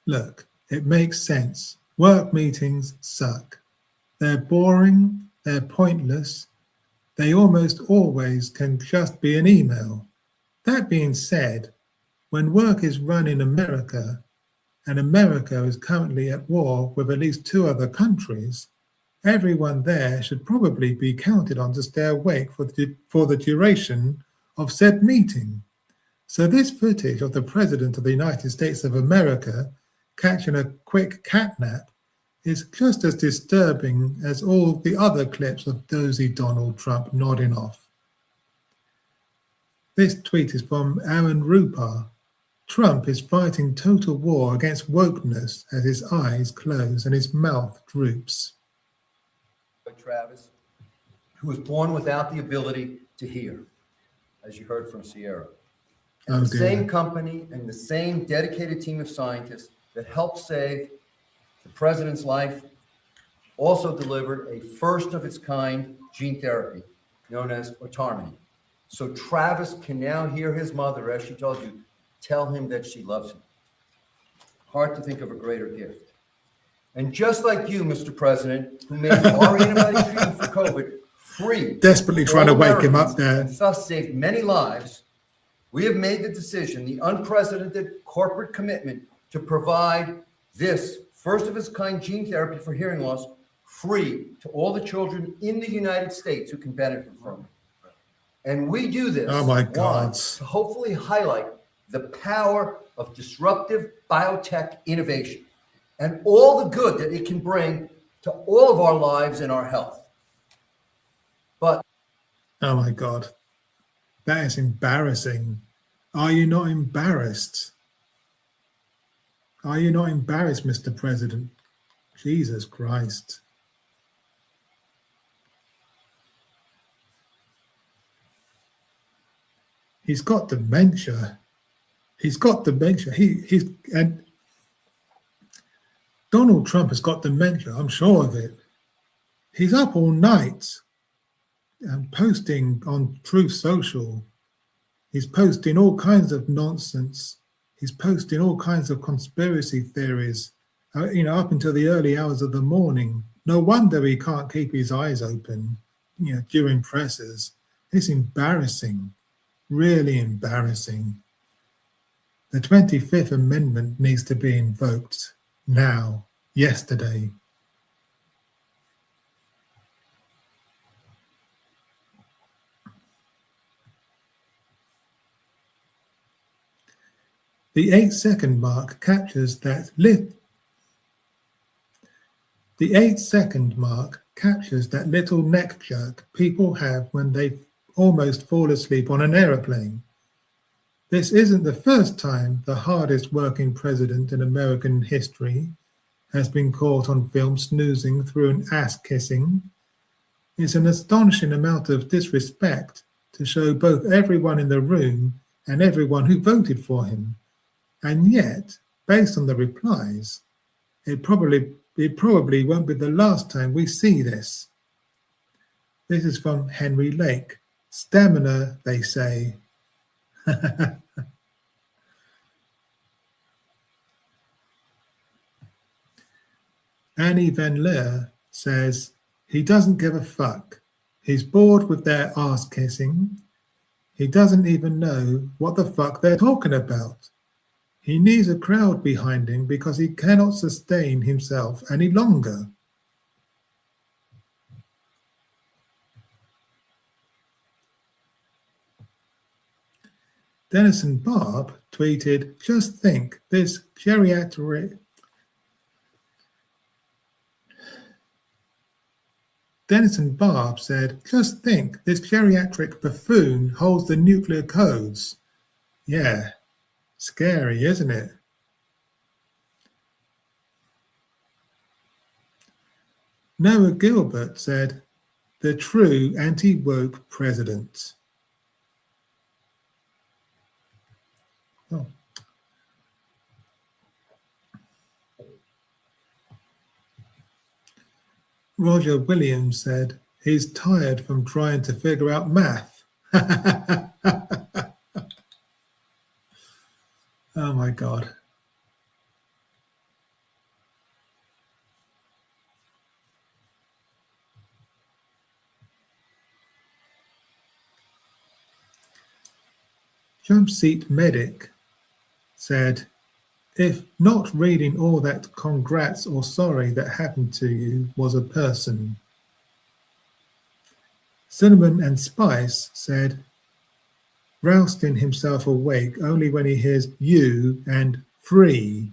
Look, it makes sense. Work meetings suck. They're boring, they're pointless. They almost always can just be an email. That being said, when work is run in America, and America is currently at war with at least 2 other countries, everyone there should probably be counted on to stay awake for the duration of said meeting. So this footage of the President of the United States of America catching a quick cat nap is just as disturbing as all the other clips of dozy Donald Trump nodding off. This tweet is from Aaron Rupar. Trump is fighting total war against wokeness as his eyes close and his mouth droops. Travis, who was born without the ability to hear, as you heard from Sierra. And the same company and the same dedicated team of scientists that helped save the president's life also delivered a first of its kind gene therapy known as autonomy. So Travis can now hear his mother, as she told you, tell him that she loves him. Hard to think of a greater gift. And just like you, Mr. President, who made our antibody treatment for COVID free. Desperately trying to wake him up there. And thus saved many lives, we have made the decision, the unprecedented corporate commitment to provide this first of its kind gene therapy for hearing loss free to all the children in the United States who can benefit from it. And we do this, oh my God, to hopefully highlight the power of disruptive biotech innovation and all the good that it can bring to all of our lives and our health. But oh my God, that is embarrassing. Are you not embarrassed? Are you not embarrassed, Mr. President? Jesus Christ. He's got dementia. He's got dementia. And Donald Trump has got dementia, I'm sure of it. He's up all night and posting on Truth Social. He's posting all kinds of nonsense. He's posting all kinds of conspiracy theories, up until the early hours of the morning. No wonder he can't keep his eyes open, during presses. It's embarrassing, really embarrassing. The 25th Amendment needs to be invoked now, yesterday. The 8-second mark captures that The 8-second mark captures that little neck jerk people have when they almost fall asleep on an aeroplane. This isn't the first time the hardest working president in American history has been caught on film snoozing through an ass-kissing. It's an astonishing amount of disrespect to show both everyone in the room and everyone who voted for him. And yet, based on the replies, it probably won't be the last time we see this. This is from Henry Lake. Stamina, they say. Annie Van Leer says, he doesn't give a fuck. He's bored with their ass kissing. He doesn't even know what the fuck they're talking about. He needs a crowd behind him because he cannot sustain himself any longer. Denison Barb tweeted, just think, this geriatric... Denison Barb said, just think, this geriatric buffoon holds the nuclear codes. Yeah, scary, isn't it? Noah Gilbert said, the true anti-woke president. Oh. Roger Williams said, he's tired from trying to figure out math. Oh my God. Jump Seat Medic said, if not reading all that congrats or sorry that happened to you was a person. Cinnamon and Spice said, rousting himself awake only when he hears you and free.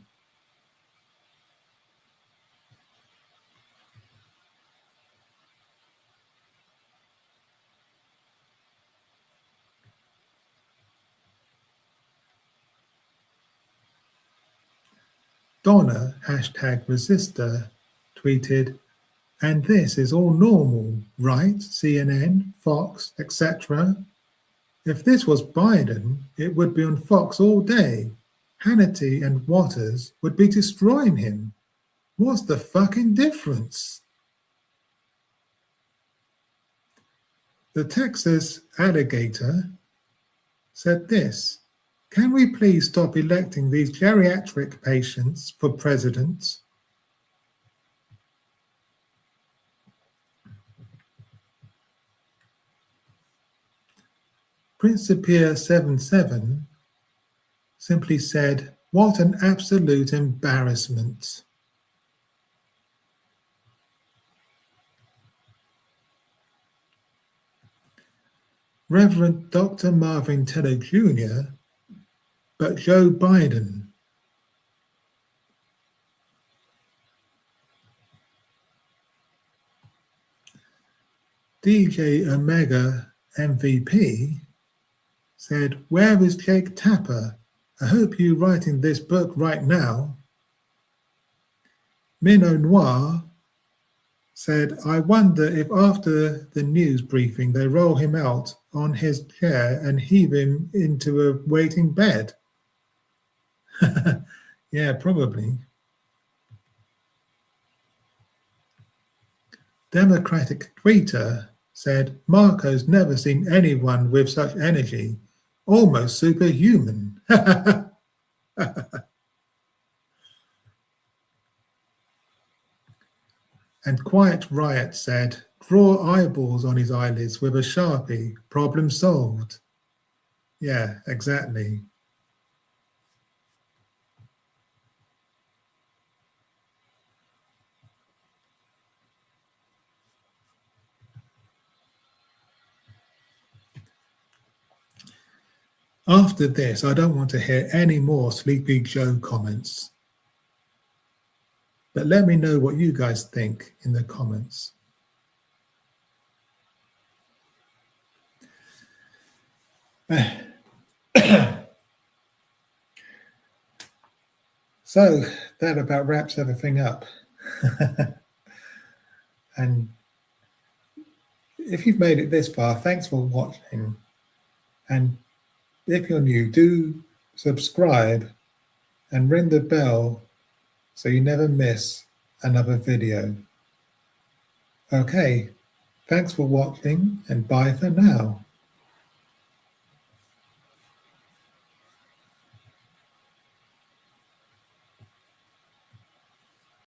Donna, #Resistor, tweeted, and this is all normal, right? CNN, Fox, etc. If this was Biden, it would be on Fox all day. Hannity and Waters would be destroying him. What's the fucking difference? The Texas alligator said this: "Can we please stop electing these geriatric patients for president?" Principia 77 simply said, "What an absolute embarrassment." Reverend Dr. Marvin Teller Jr., but Joe Biden. DJ Omega MVP said, "Where is Jake Tapper? I hope you're writing this book right now." Minnow Noir said, "I wonder if after the news briefing they roll him out on his chair and heave him into a waiting bed." Yeah, probably. Democratic tweeter said, "Marco's never seen anyone with such energy, almost superhuman." And Quiet Riot said, "Draw eyeballs on his eyelids with a Sharpie, problem solved." Yeah, exactly. After this, I don't want to hear any more Sleepy Joe comments. But let me know what you guys think in the comments. So that about wraps everything up. And if you've made it this far, thanks for watching. And if you're new, do subscribe and ring the bell so you never miss another video. Okay, thanks for watching and bye for now.